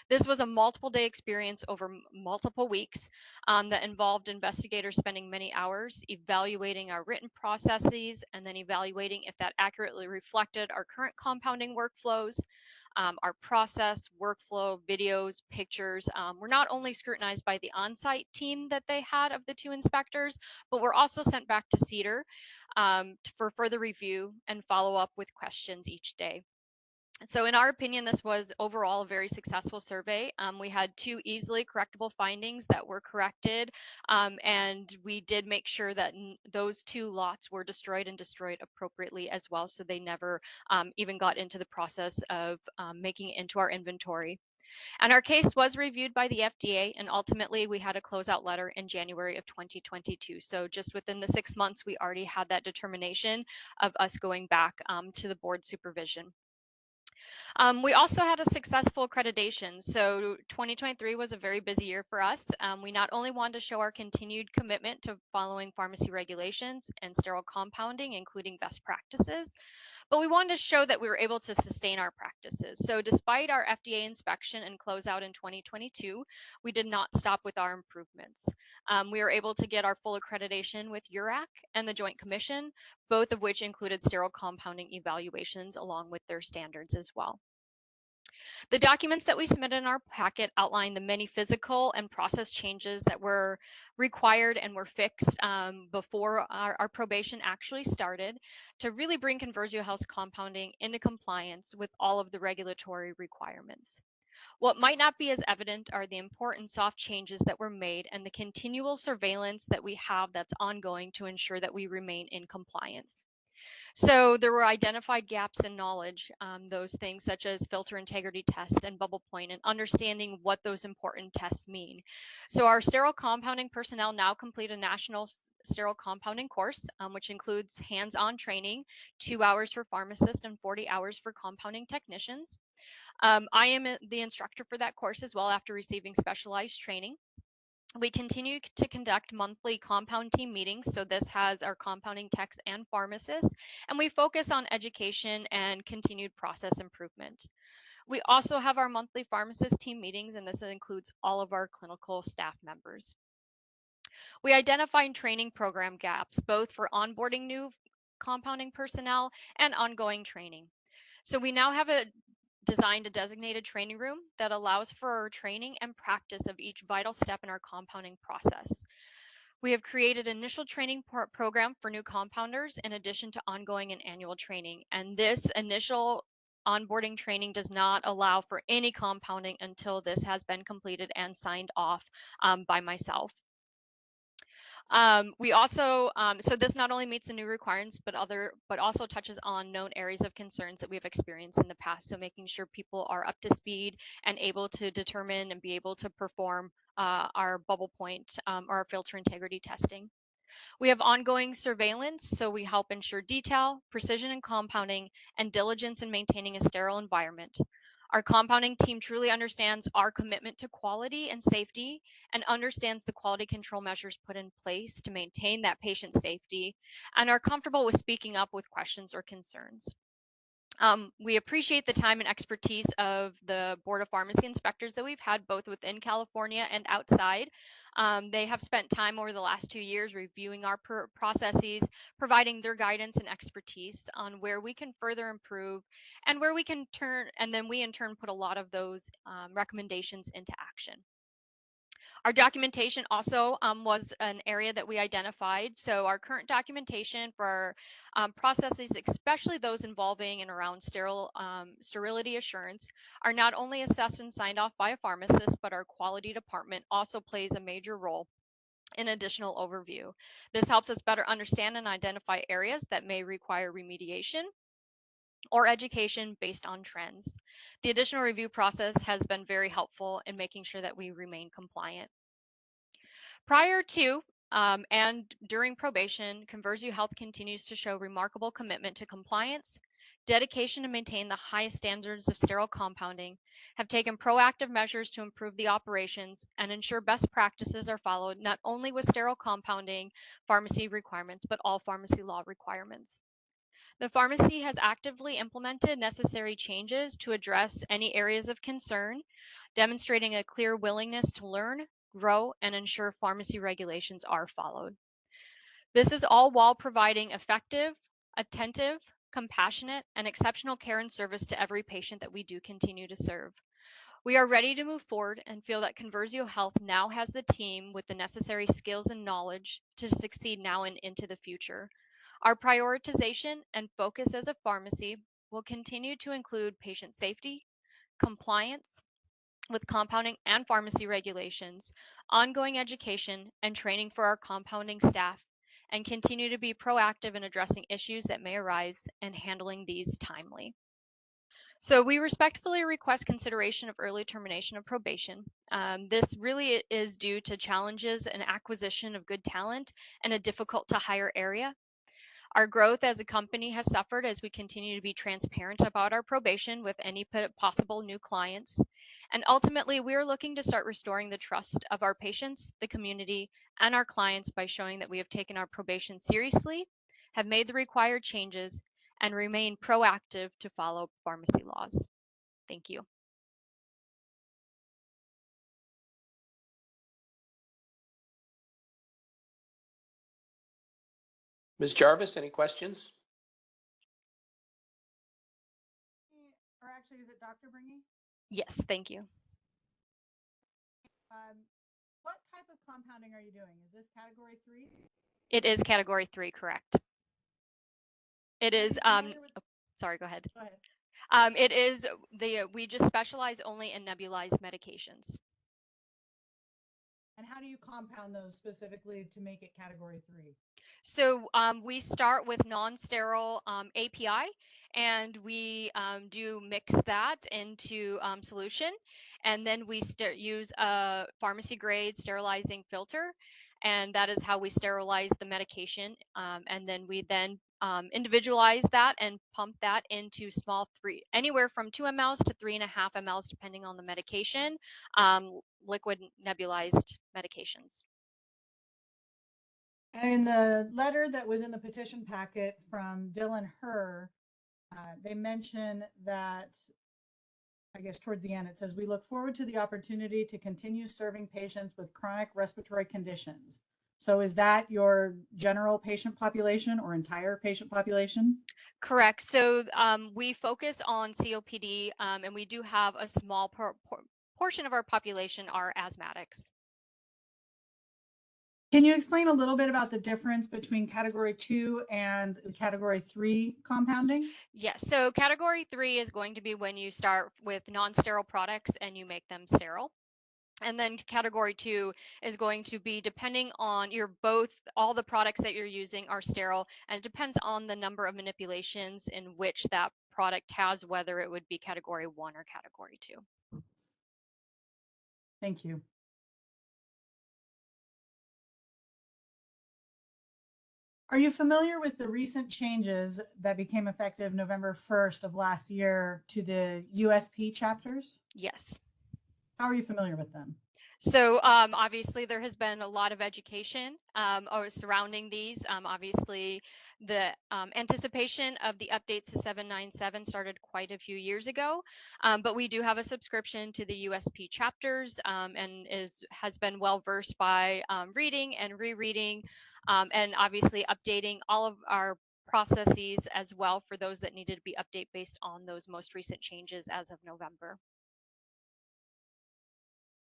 This was a multiple day experience over multiple weeks that involved investigators spending many hours evaluating our written processes and then evaluating if that accurately reflected our current compounding workflows. Our process, workflow, videos, pictures were not only scrutinized by the on-site team that they had of the 2 inspectors, but were also sent back to CEDAR for further review and follow up with questions each day. So in our opinion, this was overall a very successful survey. We had 2 easily correctable findings that were corrected, and we did make sure that those 2 lots were destroyed and destroyed appropriately as well, so they never even got into the process of making it into our inventory. And our case was reviewed by the FDA, and ultimately we had a closeout letter in January of 2022. So just within the 6 months, we already had that determination of us going back to the board supervision. We also had a successful accreditation. So 2023 was a very busy year for us. We not only wanted to show our continued commitment to following pharmacy regulations and sterile compounding, including best practices, but we wanted to show that we were able to sustain our practices. So despite our FDA inspection and closeout in 2022, we did not stop with our improvements. We were able to get our full accreditation with URAC and the Joint Commission, both of which included sterile compounding evaluations along with their standards as well. The documents that we submitted in our packet outline the many physical and process changes that were required and were fixed before our probation actually started to really bring Conversio Health's compounding into compliance with all of the regulatory requirements. What might not be as evident are the important soft changes that were made and the continual surveillance that we have that's ongoing to ensure that we remain in compliance. So there were identified gaps in knowledge, those things such as filter integrity test and bubble point, and understanding what those important tests mean. So our sterile compounding personnel now complete a national sterile compounding course, which includes hands-on training, 2 hours for pharmacists and 40 hours for compounding technicians. I am the instructor for that course as well after receiving specialized training. We continue to conduct monthly compound team meetings. So this has our compounding techs and pharmacists, and we focus on education and continued process improvement. We also have our monthly pharmacist team meetings, and this includes all of our clinical staff members. We identify training program gaps, both for onboarding new compounding personnel and ongoing training. So we now have designed a designated training room that allows for training and practice of each vital step in our compounding process. We have created an initial training program for new compounders in addition to ongoing and annual training. And this initial onboarding training does not allow for any compounding until this has been completed and signed off by myself. We also, so this not only meets the new requirements, but also touches on known areas of concerns that we've experienced in the past. So making sure people are up to speed and able to determine and be able to perform our bubble point or our filter integrity testing. We have ongoing surveillance, so we help ensure detail, precision in compounding, and diligence in maintaining a sterile environment. Our compounding team truly understands our commitment to quality and safety and understands the quality control measures put in place to maintain that patient safety and are comfortable with speaking up with questions or concerns. We appreciate the time and expertise of the Board of Pharmacy Inspectors that we've had both within California and outside. They have spent time over the last 2 years reviewing our processes, providing their guidance and expertise on where we can further improve and where we can turn, and then we in turn put a lot of those recommendations into action. Our documentation also was an area that we identified. So our current documentation for our processes, especially those involving and around sterility assurance, are not only assessed and signed off by a pharmacist, but our quality department also plays a major role in additional overview. This helps us better understand and identify areas that may require remediation or education based on trends. The additional review process has been very helpful in making sure that we remain compliant. Prior to and during probation, Conversio Health continues to show remarkable commitment to compliance, dedication to maintain the highest standards of sterile compounding, have taken proactive measures to improve the operations and ensure best practices are followed not only with sterile compounding pharmacy requirements, but all pharmacy law requirements. The pharmacy has actively implemented necessary changes to address any areas of concern, demonstrating a clear willingness to learn, grow, and ensure pharmacy regulations are followed. This is all while providing effective, attentive, compassionate, and exceptional care and service to every patient that we do continue to serve. We are ready to move forward and feel that Conversio Health now has the team with the necessary skills and knowledge to succeed now and into the future. Our prioritization and focus as a pharmacy will continue to include patient safety, compliance with compounding and pharmacy regulations, ongoing education and training for our compounding staff, and continue to be proactive in addressing issues that may arise and handling these timely. So we respectfully request consideration of early termination of probation. This really is due to challenges in acquisition of good talent and a difficult to hire area. Our growth as a company has suffered as we continue to be transparent about our probation with any possible new clients. And ultimately, we are looking to start restoring the trust of our patients, the community, and our clients by showing that we have taken our probation seriously, have made the required changes, and remain proactive to follow pharmacy laws. Thank you.
Ms. Jarvis, any questions?
Or actually, is it Dr. Bringy?
Yes, thank you.
What type of compounding are you doing? Is this category 3?
It is category 3, correct. It is, sorry, go ahead.
Go ahead.
It is, we just specialize only in nebulized medications.
And how do you compound those specifically to make it category 3?
So we start with non-sterile API, and we do mix that into solution, and then we use a pharmacy grade sterilizing filter, and that is how we sterilize the medication, and then we individualize that and pump that into small anywhere from 2 mLs to 3.5 mLs, depending on the medication, liquid nebulized medications.
And in the letter that was in the petition packet from Dylan Herr, they mention that, I guess towards the end, it says, we look forward to the opportunity to continue serving patients with chronic respiratory conditions. So is that your general patient population or entire patient population?
Correct. So we focus on COPD, and we do have a small portion of our population are asthmatics.
Can you explain a little bit about the difference between category 2 and category 3 compounding?
Yes. So category 3 is going to be when you start with non-sterile products and you make them sterile. And then category 2 is going to be depending on all the products that you're using are sterile, and it depends on the number of manipulations in which that product has, whether it would be category 1 or category 2.
Thank you. Are you familiar with the recent changes that became effective November 1st of last year to the USP chapters?
Yes.
How are you familiar with them?
So obviously there has been a lot of education surrounding these. Obviously the anticipation of the updates to 797 started quite a few years ago, but we do have a subscription to the USP chapters and has been well versed by reading and rereading and obviously updating all of our processes as well for those that needed to be updated based on those most recent changes as of November.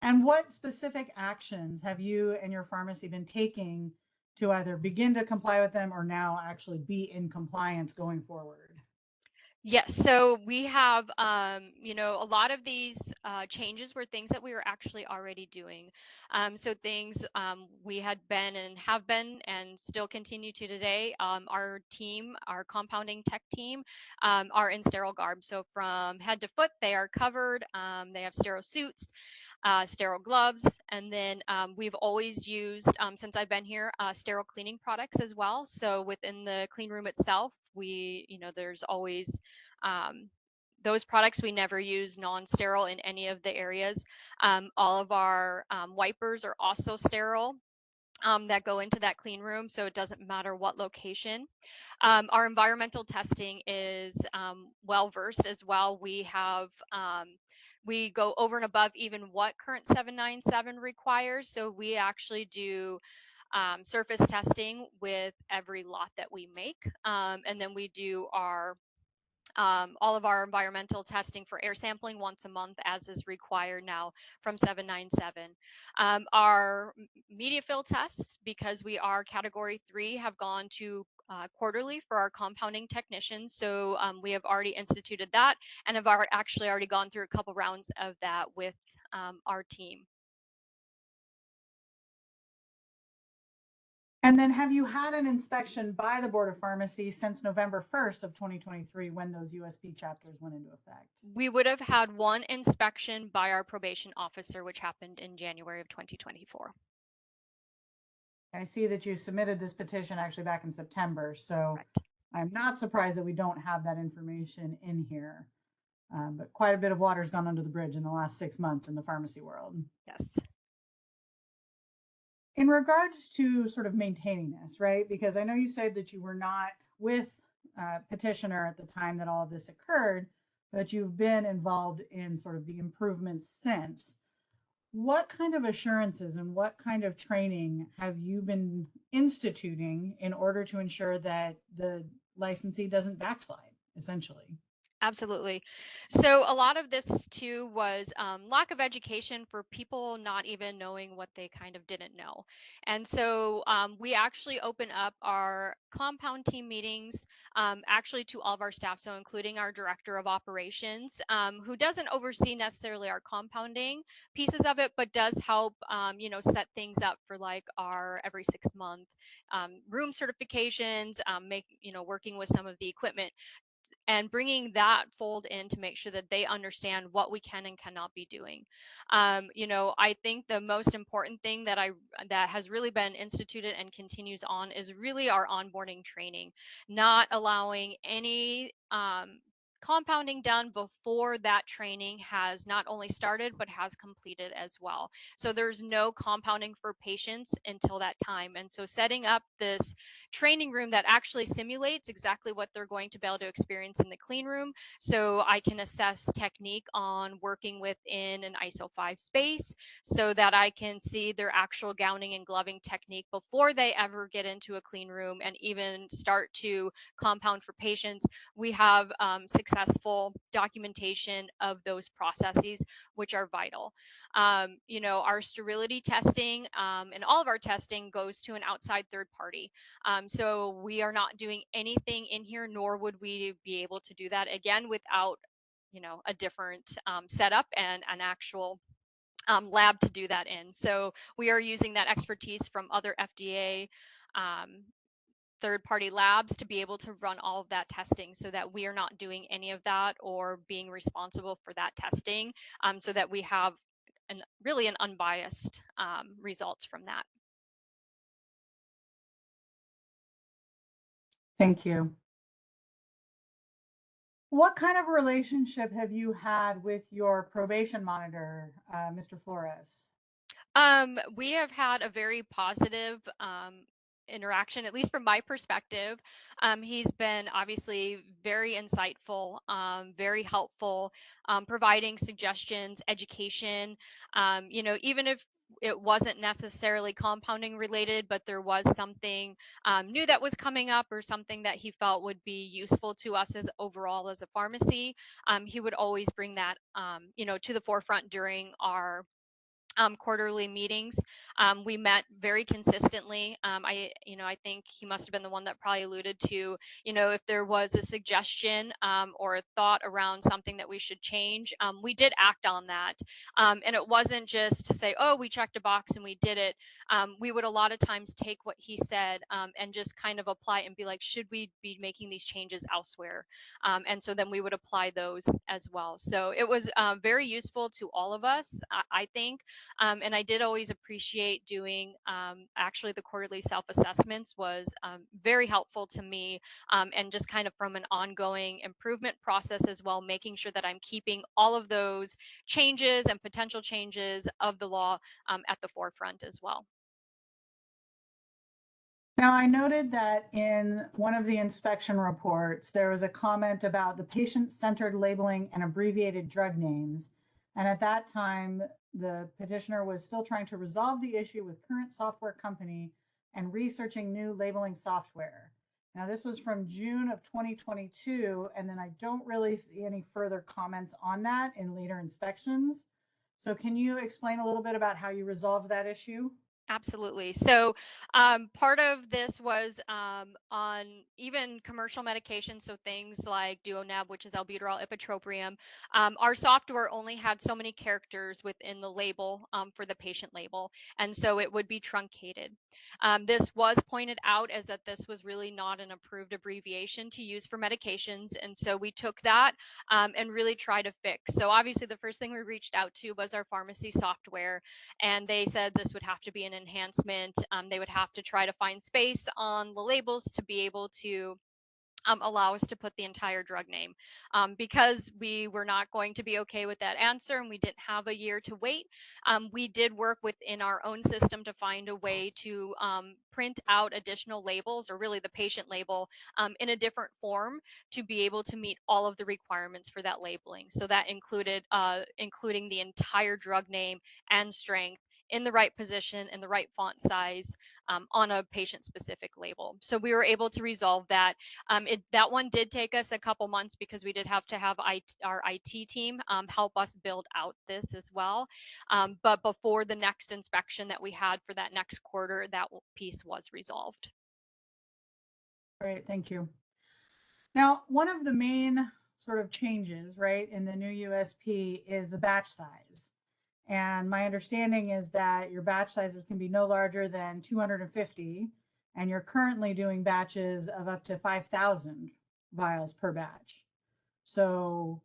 And what specific actions have you and your pharmacy been taking to either begin to comply with them or now actually be in compliance going forward?
Yes, so we have, a lot of these changes were things that we were actually already doing. So things we had been and have been and still continue to today. Our team, our compounding tech team, are in sterile garb. So from head to foot, they are covered. They have sterile suits. Sterile gloves, and then we've always used, since I've been here, sterile cleaning products as well. So within the clean room itself, there's always those products. We never use non-sterile in any of the areas. All of our wipers are also sterile. That go into that clean room, so it doesn't matter what location. Our environmental testing is well versed as well. We go over and above even what current 797 requires. So we actually do surface testing with every lot that we make, and then we do all of our environmental testing for air sampling once a month, as is required now from 797. Our media fill tests, because we are category 3, have gone to quarterly for our compounding technicians. So we have already instituted that and have actually already gone through a couple rounds of that with our team.
And then have you had an inspection by the Board of Pharmacy since November 1st of 2023 when those USP chapters went into effect?
We would have had one inspection by our probation officer, which happened in January of 2024.
I see that you submitted this petition actually back in September, so
Correct.
I'm not surprised that we don't have that information in here. But quite a bit of water's gone under the bridge in the last 6 months in the pharmacy world.
Yes.
In regards to sort of maintaining this, right? Because I know you said that you were not with petitioner at the time that all of this occurred, but you've been involved in sort of the improvements since. What kind of assurances and what kind of training have you been instituting in order to ensure that the licensee doesn't backslide, essentially?
Absolutely. So a lot of this too was lack of education for people not even knowing what they kind of didn't know. And so we actually open up our compound team meetings actually to all of our staff, so including our director of operations, who doesn't oversee necessarily our compounding pieces of it, but does help set things up for like our every 6 month room certifications, working with some of the equipment, and bringing that fold in to make sure that they understand what we can and cannot be doing. I think the most important thing that has really been instituted and continues on is really our onboarding training, not allowing any compounding done before that training has not only started but has completed as well. So there's no compounding for patients until that time. And so setting up this training room that actually simulates exactly what they're going to be able to experience in the clean room, so I can assess technique on working within an ISO 5 space, so that I can see their actual gowning and gloving technique before they ever get into a clean room and even start to compound for patients. We have successful documentation of those processes, which are vital. Our sterility testing and all of our testing goes to an outside third party. So we are not doing anything in here, nor would we be able to do that again without, a different setup and an actual lab to do that in. So we are using that expertise from other FDA third-party labs to be able to run all of that testing, so that we are not doing any of that or being responsible for that testing, so that we have really an unbiased results from that.
Thank you. What kind of relationship have you had with your probation monitor, Mr. Flores?
We have had a very positive interaction, at least from my perspective. He's been obviously very insightful, very helpful, providing suggestions, education, even if it wasn't necessarily compounding related, but there was something new that was coming up or something that he felt would be useful to us as overall as a pharmacy. He would always bring that, to the forefront during our quarterly meetings. We met very consistently. I think he must have been the one that probably alluded to, if there was a suggestion or a thought around something that we should change, we did act on that. And it wasn't just to say, oh, we checked a box and we did it. We would a lot of times take what he said and just kind of apply it and be like, should we be making these changes elsewhere? And so then we would apply those as well. So it was very useful to all of us, I think. And I did always appreciate doing, actually the quarterly self-assessments was very helpful to me, and just kind of from an ongoing improvement process as well, making sure that I'm keeping all of those changes and potential changes of the law at the forefront as well.
Now, I noted that in one of the inspection reports, there was a comment about the patient-centered labeling and abbreviated drug names. And at that time, the petitioner was still trying to resolve the issue with current software company and researching new labeling software. Now, this was from June of 2022, and then I don't really see any further comments on that in later inspections. So can you explain a little bit about how you resolved that issue?
Absolutely. So part of this was on even commercial medications, so things like Duonab, which is albuterol ipratropium. Our software only had so many characters within the label for the patient label, and so it would be truncated. This was pointed out as that this was really not an approved abbreviation to use for medications, and so we took that and really tried to fix. So obviously the first thing we reached out to was our pharmacy software, and they said this would have to be an enhancement. They would have to try to find space on the labels to be able to allow us to put the entire drug name. Because we were not going to be okay with that answer and we didn't have a year to wait, we did work within our own system to find a way to print out additional labels, or really the patient label, in a different form to be able to meet all of the requirements for that labeling. So that included including the entire drug name and strength in the right position, in the right font size, on a patient-specific label. So we were able to resolve that. That one did take us a couple months because we did have to have our IT team help us build out this as well. But before the next inspection that we had for that next quarter, that piece was resolved.
Great, thank you. Now, one of the main sort of changes, right, in the new USP is the batch size. And my understanding is that your batch sizes can be no larger than 250, and you're currently doing batches of up to 5,000 vials per batch. So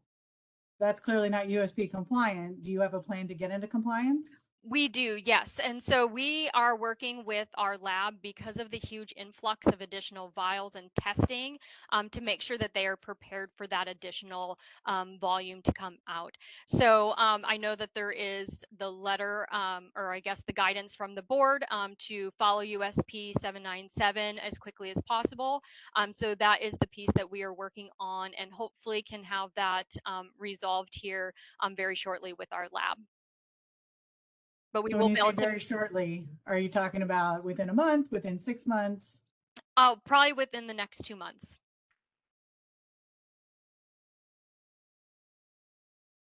that's clearly not USP compliant. Do you have a plan to get into compliance?
We do, yes. And so we are working with our lab because of the huge influx of additional vials and testing to make sure that they are prepared for that additional volume to come out. So I know that there is the letter, or I guess the guidance from the board to follow USP 797 as quickly as possible. So that is the piece that we are working on, and hopefully can have that resolved here very shortly with our lab. But we
So
will
when you
be
say
able to,
very shortly, are you talking about within a month, within 6 months?
probably within the next 2 months.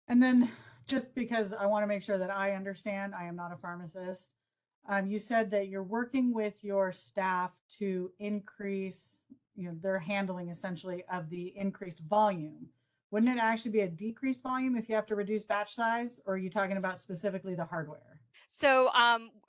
And then just because I want to make sure that I understand, I am not a pharmacist. You said that you're working with your staff to increase, their handling essentially of the increased volume. Wouldn't it actually be a decreased volume if you have to reduce batch size, or are you talking about specifically the hardware?
So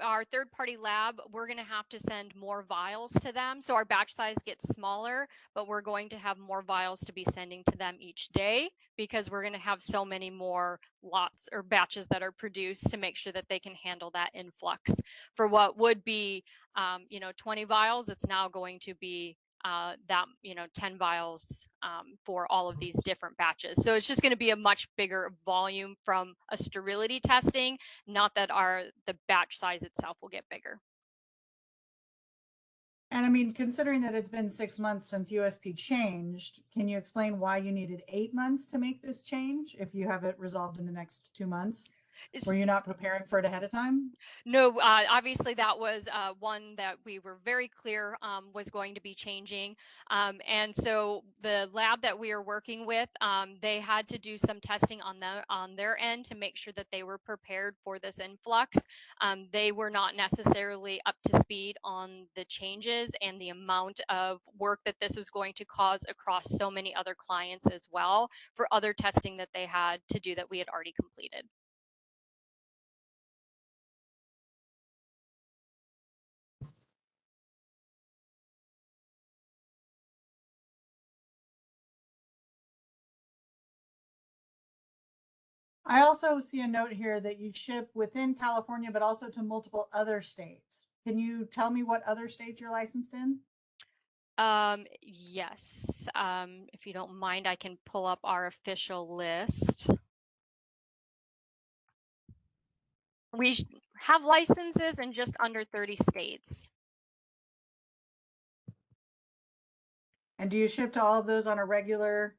our third-party lab, we're going to have to send more vials to them. So our batch size gets smaller, but we're going to have more vials to be sending to them each day because we're going to have so many more lots or batches that are produced to make sure that they can handle that influx. For what would be, 20 vials, it's now going to be 10 vials for all of these different batches. So it's just going to be a much bigger volume from a sterility testing, not that the batch size itself will get bigger.
And I mean, considering that it's been 6 months since USP changed, can you explain why you needed 8 months to make this change if you have it resolved in the next 2 months? Were you not preparing for it ahead of time?
No, obviously that was one that we were very clear was going to be changing. And so the lab that we are working with, they had to do some testing on their end to make sure that they were prepared for this influx. They were not necessarily up to speed on the changes and the amount of work that this was going to cause across so many other clients as well for other testing that they had to do that we had already completed.
I also see a note here that you ship within California, but also to multiple other states. Can you tell me what other states you're licensed in?
Yes. If you don't mind, I can pull up our official list. We have licenses in just under 30 states.
And do you ship to all of those on a regular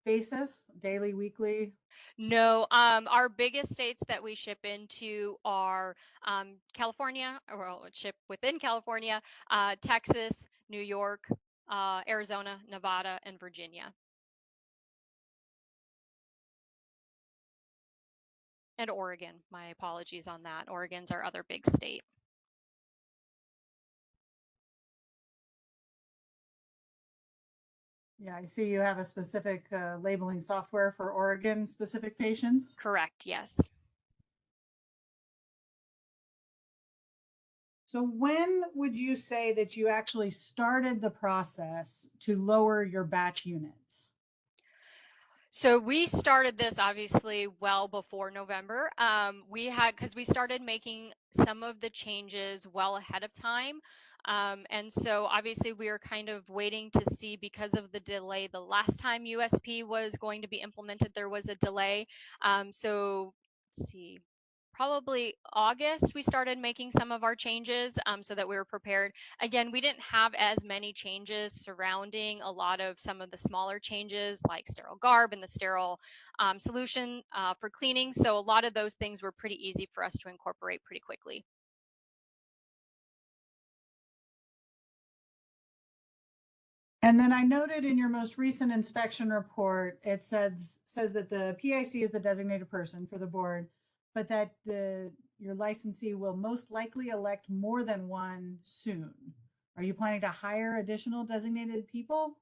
basis, daily, weekly?
No, our biggest states that we ship into are California, or well, ship within California, Texas, New York, Arizona, Nevada, and Virginia. And Oregon. My apologies on that. Oregon's our other big state.
Yeah, I see you have a specific labeling software for Oregon specific patients.
Correct, yes.
So when would you say that you actually started the process to lower your batch units?
So we started this obviously well before November. Because we started making some of the changes well ahead of time. And so obviously we were kind of waiting to see, because of the delay. The last time USP was going to be implemented, there was a delay. So let's see, probably August, we started making some of our changes so that we were prepared. Again, we didn't have as many changes surrounding a lot of some of the smaller changes like sterile garb and the sterile solution for cleaning. So a lot of those things were pretty easy for us to incorporate pretty quickly.
And then I noted in your most recent inspection report, it says that the PIC is the designated person for the board, but that your licensee will most likely elect more than one soon. Are you planning to hire additional designated people?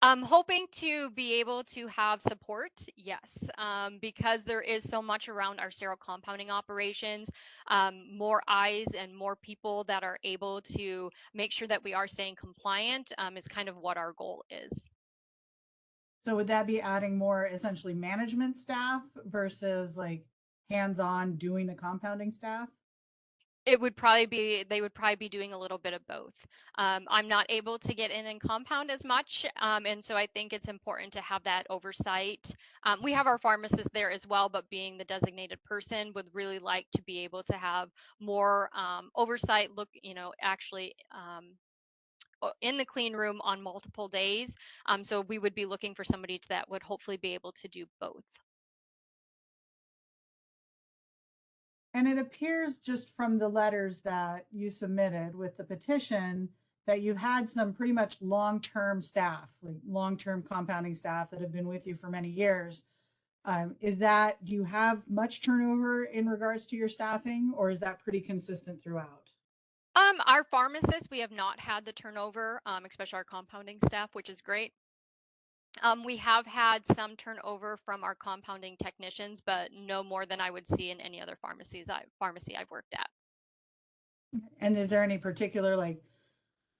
I'm hoping to be able to have support, yes, because there is so much around our sterile compounding operations, more eyes and more people that are able to make sure that we are staying compliant is kind of what our goal is.
So would that be adding more essentially management staff versus like hands-on doing the compounding staff?
They would probably be doing a little bit of both. I'm not able to get in and compound as much. And so I think it's important to have that oversight. We have our pharmacist there as well, but being the designated person, would really like to be able to have more oversight, actually in the clean room on multiple days. So we would be looking for somebody that would hopefully be able to do both.
And it appears just from the letters that you submitted with the petition that you've had some pretty much long-term staff, like long-term compounding staff that have been with you for many years. Do you have much turnover in regards to your staffing, or is that pretty consistent throughout?
Our pharmacists, we have not had the turnover, especially our compounding staff, which is great. We have had some turnover from our compounding technicians, but no more than I would see in any other pharmacy I've worked at.
And is there any particular, like,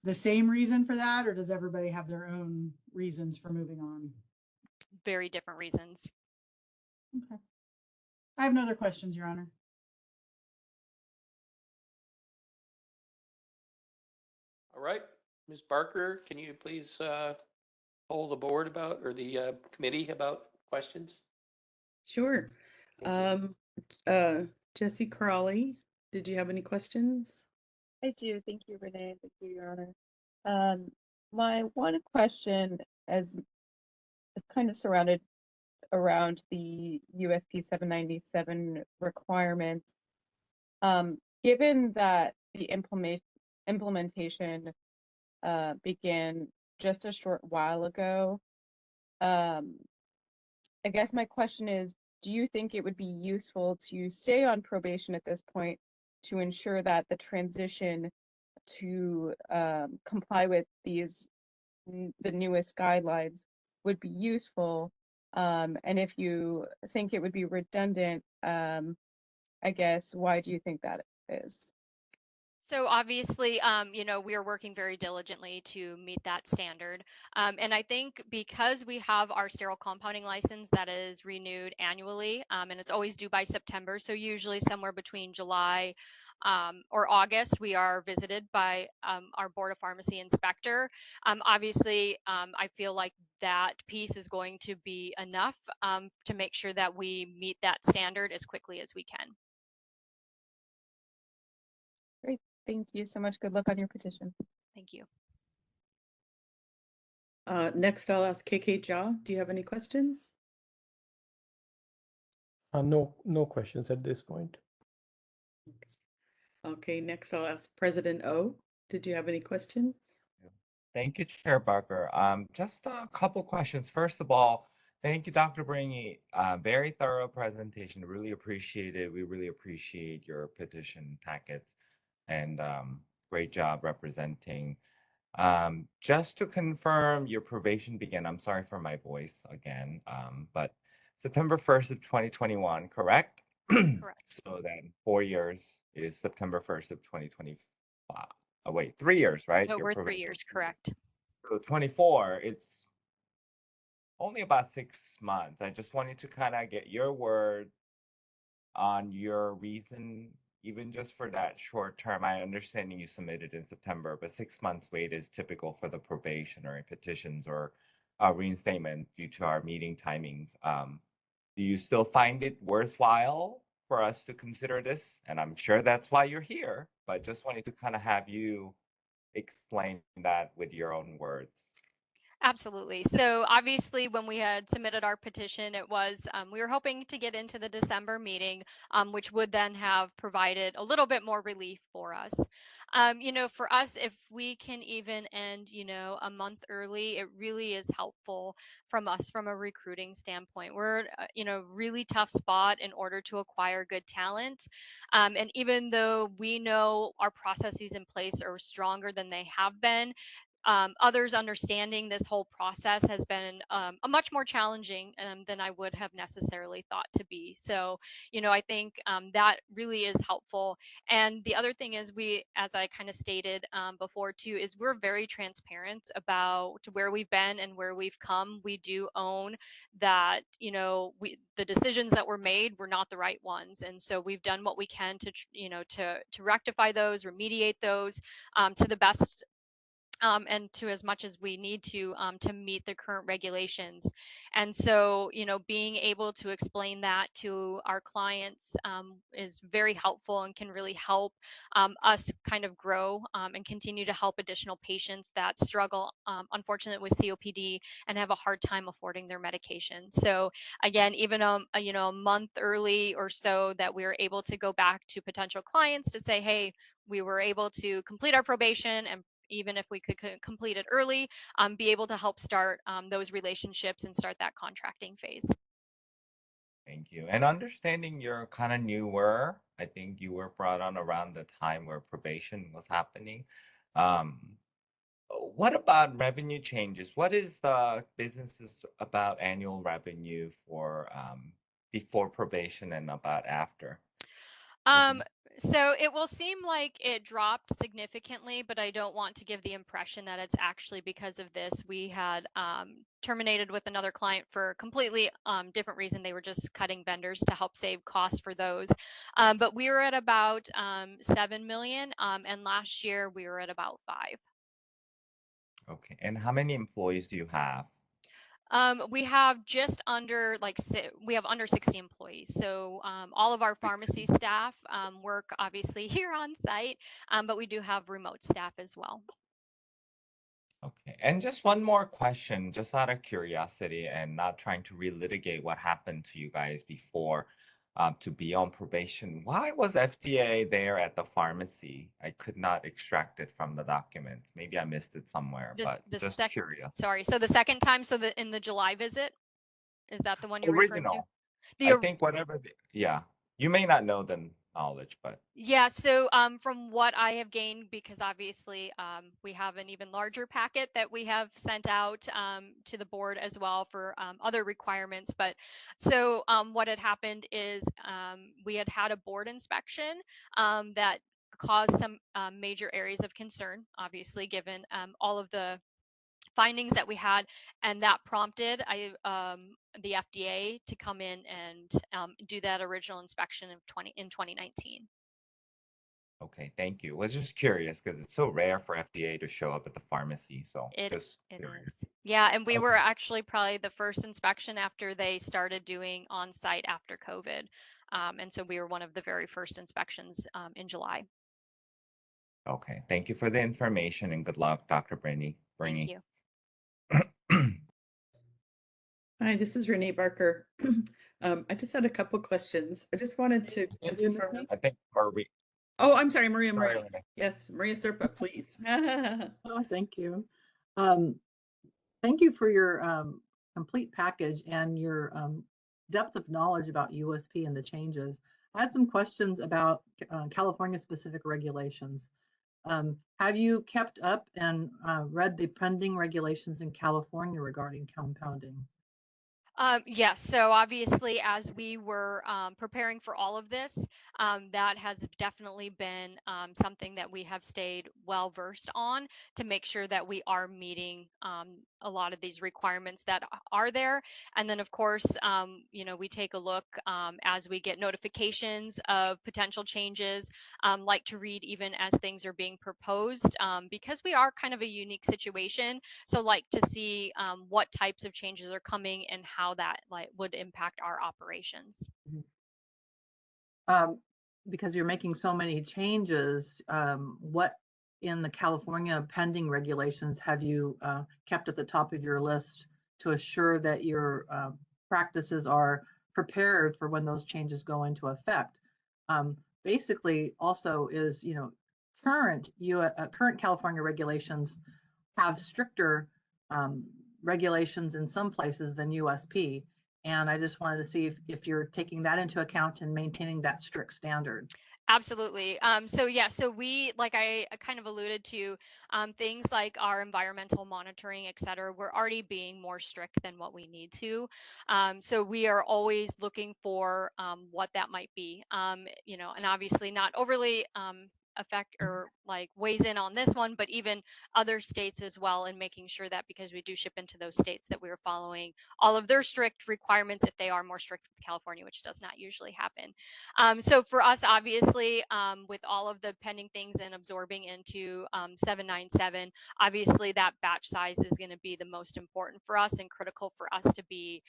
the same reason for that, or does everybody have their own reasons for moving on?
Very different reasons.
Okay. I have no other questions, Your Honor.
All right, Ms. Barker, can you please poll the board about, or the committee about questions?
Sure.
Thank
Jesse Crawley, did you have any questions?
I do. Thank you, Renee. Thank you, Your Honor. My one question is kind of surrounded around the USP 797 requirements. Given that the implementation began just a short while ago, I guess my question is, do you think it would be useful to stay on probation at this point to ensure that the transition to comply with the newest guidelines would be useful? And if you think it would be redundant, I guess, why do you think that is?
So obviously, we are working very diligently to meet that standard. And I think because we have our sterile compounding license that is renewed annually, and it's always due by September, so usually somewhere between July or August, we are visited by our Board of Pharmacy inspector. Obviously, I feel like that piece is going to be enough to make sure that we meet that standard as quickly as we can.
Great. Thank you so much. Good luck on your petition.
Thank you.
Next, I'll ask KK Jha. Do you have any questions?
No questions at this point.
Okay, next I'll ask President O. Did you have any questions?
Thank you, Chair Barker. Just a couple questions. First of all, thank you, Dr. Bringy. Very thorough presentation. Really appreciate it. We really appreciate your petition packets, and great job representing. Just to confirm, your probation began, I'm sorry for my voice again, but September 1st of 2021, correct?
Correct.
So then 4 years is September 1st of 2025. Oh, wait, 3 years, right?
No,
Your
we're 3
probation.
years, correct.
So 24, it's only about 6 months. I just wanted to kind of get your word on your reason, even just for that short term. I understand you submitted in September, but 6 months wait is typical for the probationary petitions or reinstatement due to our meeting timings. Do you still find it worthwhile for us to consider this? And I'm sure that's why you're here, but just wanted to kind of have you explain that with your own words.
Absolutely. So obviously, when we had submitted our petition, it was we were hoping to get into the December meeting, which would then have provided a little bit more relief for us. For us, if we can even end, a month early, it really is helpful from us from a recruiting standpoint. We're in a really tough spot in order to acquire good talent. And even though we know our processes in place are stronger than they have been, others understanding this whole process has been a much more challenging than I would have necessarily thought to be. So, I think that really is helpful. And the other thing is as I kind of stated before too, is we're very transparent about where we've been and where we've come. We do own that, the decisions that were made were not the right ones. And so we've done what we can to rectify those, remediate those to the best and to as much as we need to meet the current regulations. And so, being able to explain that to our clients is very helpful and can really help us kind of grow and continue to help additional patients that struggle, unfortunately, with COPD and have a hard time affording their medication. So again, even a month early or so, that we were able to go back to potential clients to say, hey, we were able to complete our probation, and even if we could complete it early, be able to help start those relationships and start that contracting phase.
Thank you. And understanding you're kind of newer, I think you were brought on around the time where probation was happening. What about revenue changes? What is the businesses about annual revenue for before probation and about after?
So it will seem like it dropped significantly, but I don't want to give the impression that it's actually because of this. We had terminated with another client for a completely different reason. They were just cutting vendors to help save costs for those. But we were at about 7 million, and last year we were at about 5.
Okay. And how many employees do you have?
We have just under we have under 60 employees. So all of our pharmacy staff work obviously here on site, but we do have remote staff as well.
Okay. And just one more question, just out of curiosity and not trying to relitigate what happened to you guys before to be on probation. Why was FDA there at the pharmacy? I could not extract it from the documents. Maybe I missed it somewhere, but just curious.
Sorry. So the second time, in the July visit, is that the one you're referring to?
I think whatever, yeah. You may not know the knowledge, but.
Yeah, so from what I have gained, because obviously we have an even larger packet that we have sent out to the board as well for other requirements. But so what had happened is we had a board inspection that caused some major areas of concern, obviously, given all of the findings that we had, and that prompted the FDA to come in and do that original inspection in 2019.
Okay, thank you. Was just curious because it's so rare for FDA to show up at the pharmacy, so
It
just
it
curious.
is. Yeah, and we were
Okay.
actually probably the first inspection after they started doing on-site after COVID. And so we were one of the very first inspections in July.
Okay, thank you for the information and good luck, Dr.
Thank
Bringy.
you.
Hi, this is Renee Barker. I just had a couple questions. I just wanted to
Did you miss
confirm.
me?
I think Marie.
Oh, I'm sorry, Maria.
Sorry,
Maria.
Renee.
Yes, Maria Serpa, please.
Oh, thank you. Thank you for your complete package and your depth of knowledge about USP and the changes. I had some questions about California specific regulations. Have you kept up and read the pending regulations in California regarding compounding?
Yes, so obviously, as we were preparing for all of this, that has definitely been something that we have stayed well versed on to make sure that we are meeting a lot of these requirements that are there. And then, of course, we take a look as we get notifications of potential changes, like to read even as things are being proposed, because we are kind of a unique situation. So like to see what types of changes are coming and how that would impact our operations.
Because you're making so many changes, what in the California pending regulations have you kept at the top of your list to assure that your practices are prepared for when those changes go into effect? Basically, also is current California regulations have stricter regulations in some places than USP. And I just wanted to see if you're taking that into account and maintaining that strict standard.
Absolutely. So we, like I kind of alluded to, things like our environmental monitoring, et cetera, we're already being more strict than what we need to. So we are always looking for what that might be, and obviously not overly affect or like weighs in on this one, but even other states as well, and making sure that because we do ship into those states that we are following all of their strict requirements if they are more strict with California, which does not usually happen. So for us, obviously, with all of the pending things and absorbing into 797, obviously that batch size is going to be the most important for us and critical for us to be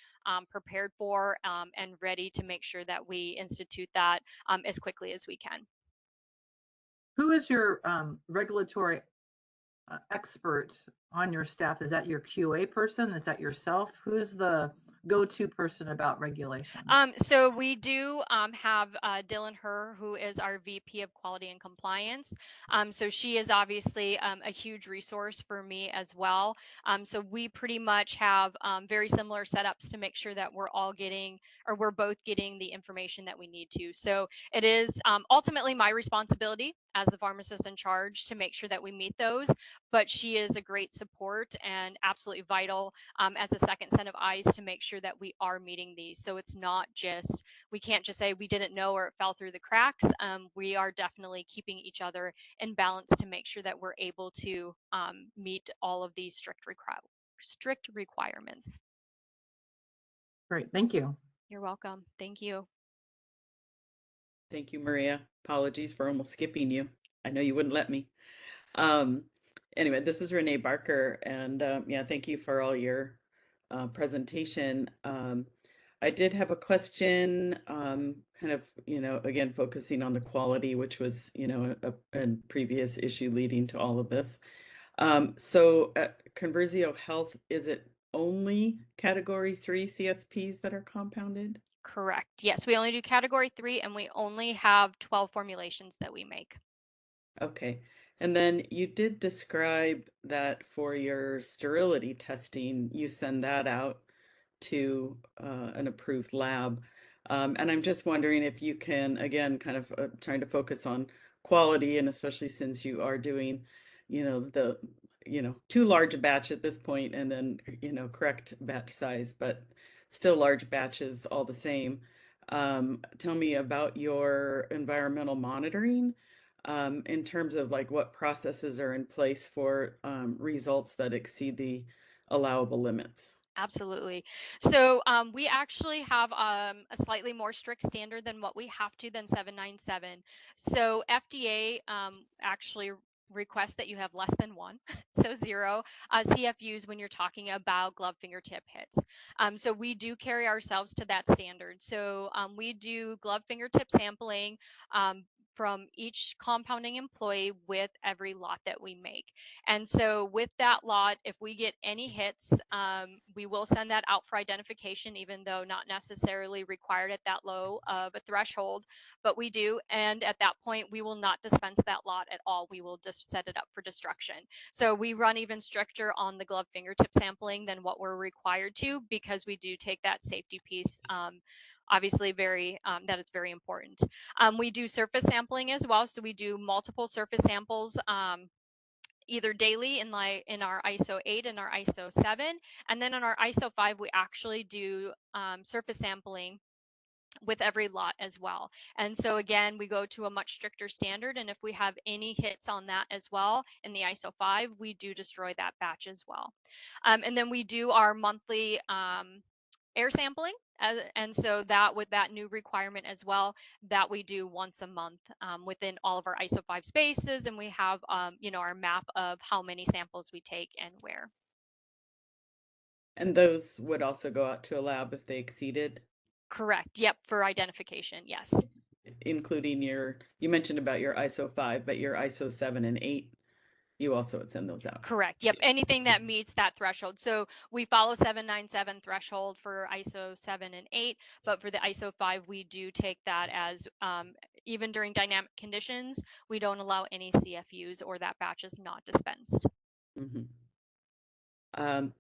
prepared for and ready to make sure that we institute that as quickly as we can.
Who is your regulatory expert on your staff? Is that your QA person? Is that yourself? Who's the go-to person about regulation?
So we do have Dylan Herr, who is our VP of Quality and Compliance. So she is obviously a huge resource for me as well. So we pretty much have very similar setups to make sure that we're both getting the information that we need to. So it is ultimately my responsibility as the pharmacist in charge to make sure that we meet those, but she is a great support and absolutely vital as a second set of eyes to make sure that we are meeting these. So it's not just, we can't just say we didn't know or it fell through the cracks. We are definitely keeping each other in balance to make sure that we're able to meet all of these strict requirements.
Great, thank you.
You're welcome. Thank you.
Thank you, Maria. Apologies for almost skipping you. I know you wouldn't let me. Anyway, this is Renee Barker, and yeah, thank you for all your presentation. I did have a question, kind of, again, focusing on the quality, which was, a previous issue leading to all of this. So at Conversio Health, is it only Category 3 CSPs that are compounded?
Correct. Yes, we only do Category 3, and we only have 12 formulations that we make.
Okay. And then you did describe that for your sterility testing, you send that out to an approved lab. And I'm just wondering if you can, again, kind of trying to focus on quality, and especially since you are doing, the, too large a batch at this point, and then, correct batch size, but still large batches all the same. Tell me about your environmental monitoring. in terms of like what processes are in place for results that exceed the allowable limits?
Absolutely. So we actually have a slightly more strict standard than what we have to than 797. So FDA actually requests that you have less than one, so 0 CFUs when you're talking about glove fingertip hits. So we do carry ourselves to that standard. So we do glove fingertip sampling from each compounding employee with every lot that we make. And so with that lot, if we get any hits, we will send that out for identification, even though not necessarily required at that low of a threshold, but we do. And at that point, we will not dispense that lot at all. We will just set it up for destruction. So we run even stricter on the glove fingertip sampling than what we're required to, because we do take that safety piece obviously that it's very important. We do surface sampling as well. So we do multiple surface samples either daily in our ISO 8 and our ISO 7. And then in our ISO 5, we actually do surface sampling with every lot as well. And so again, we go to a much stricter standard. And if we have any hits on that as well in the ISO 5, we do destroy that batch as well. And then we do our monthly air sampling. And so that with that new requirement as well, that we do once a month within all of our ISO 5 spaces. And we have, our map of how many samples we take and where.
And those would also go out to a lab if they exceeded?
Correct. Yep. For identification. Yes.
Including you mentioned about your ISO 5, but your ISO 7 and 8, you also would send those out.
Correct. Yep. Anything that meets that threshold. So we follow 797 threshold for ISO 7 and 8, but for the ISO 5, we do take that as even during dynamic conditions, we don't allow any CFUs or that batch is not dispensed.
Mm-hmm.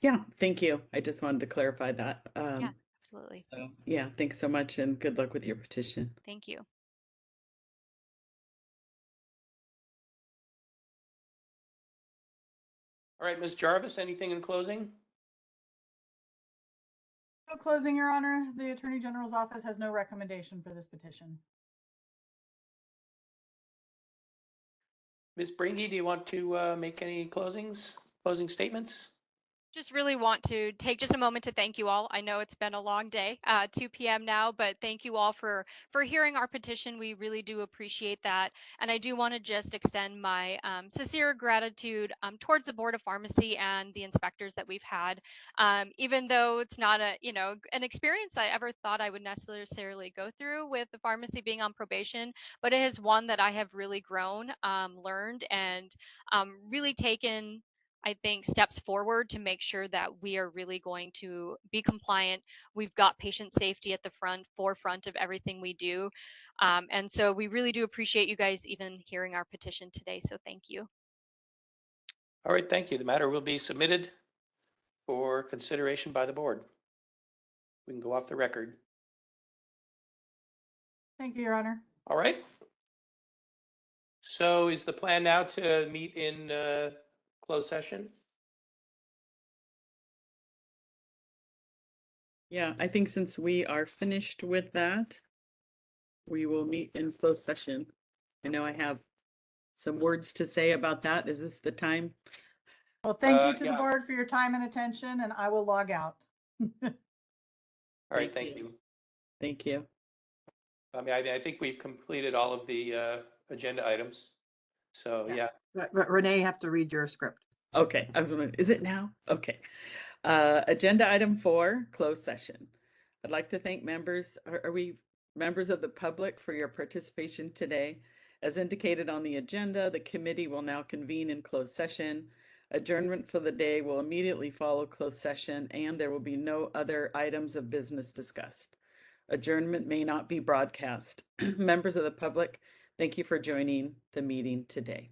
Yeah, thank you. I just wanted to clarify that.
Yeah, absolutely.
So yeah, thanks so much and good luck with your petition.
Thank you.
All right, Ms. Jarvis, anything in closing?
No closing, Your Honor. The Attorney General's office has no recommendation for this petition.
Ms. Bringy, do you want to make any closing statements?
Just really want to take just a moment to thank you all. I know it's been a long day, 2 p.m. now, but thank you all for hearing our petition. We really do appreciate that. And I do want to just extend my sincere gratitude towards the Board of Pharmacy and the inspectors that we've had. Even though it's not an experience I ever thought I would necessarily go through with the pharmacy being on probation, but it is one that I have really grown, learned, and really taken, I think, steps forward to make sure that we are really going to be compliant. We've got patient safety at the forefront of everything we do. And so we really do appreciate you guys even hearing our petition today. So thank you.
All right, thank you. The matter will be submitted for consideration by the board. We can go off the record.
Thank you, Your Honor.
All right. So is the plan now to meet in closed session?
Yeah, I think since we are finished with that, we will meet in closed session. I know I have some words to say about that. Is this the time?
Well, thank you to
yeah.
the board for your time and attention, and I will log out.
All right, thank you.
Thank you.
I mean, I think we've completed all of the agenda items. So, yeah.
Renee, you have to read your script.
Okay, I was wondering, is it now? Okay. Agenda item 4, closed session. I'd like to thank members, are we members of the public, for your participation today. As indicated on the agenda, the committee will now convene in closed session. Adjournment for the day will immediately follow closed session, and there will be no other items of business discussed. Adjournment may not be broadcast. Members of the public, thank you for joining the meeting today.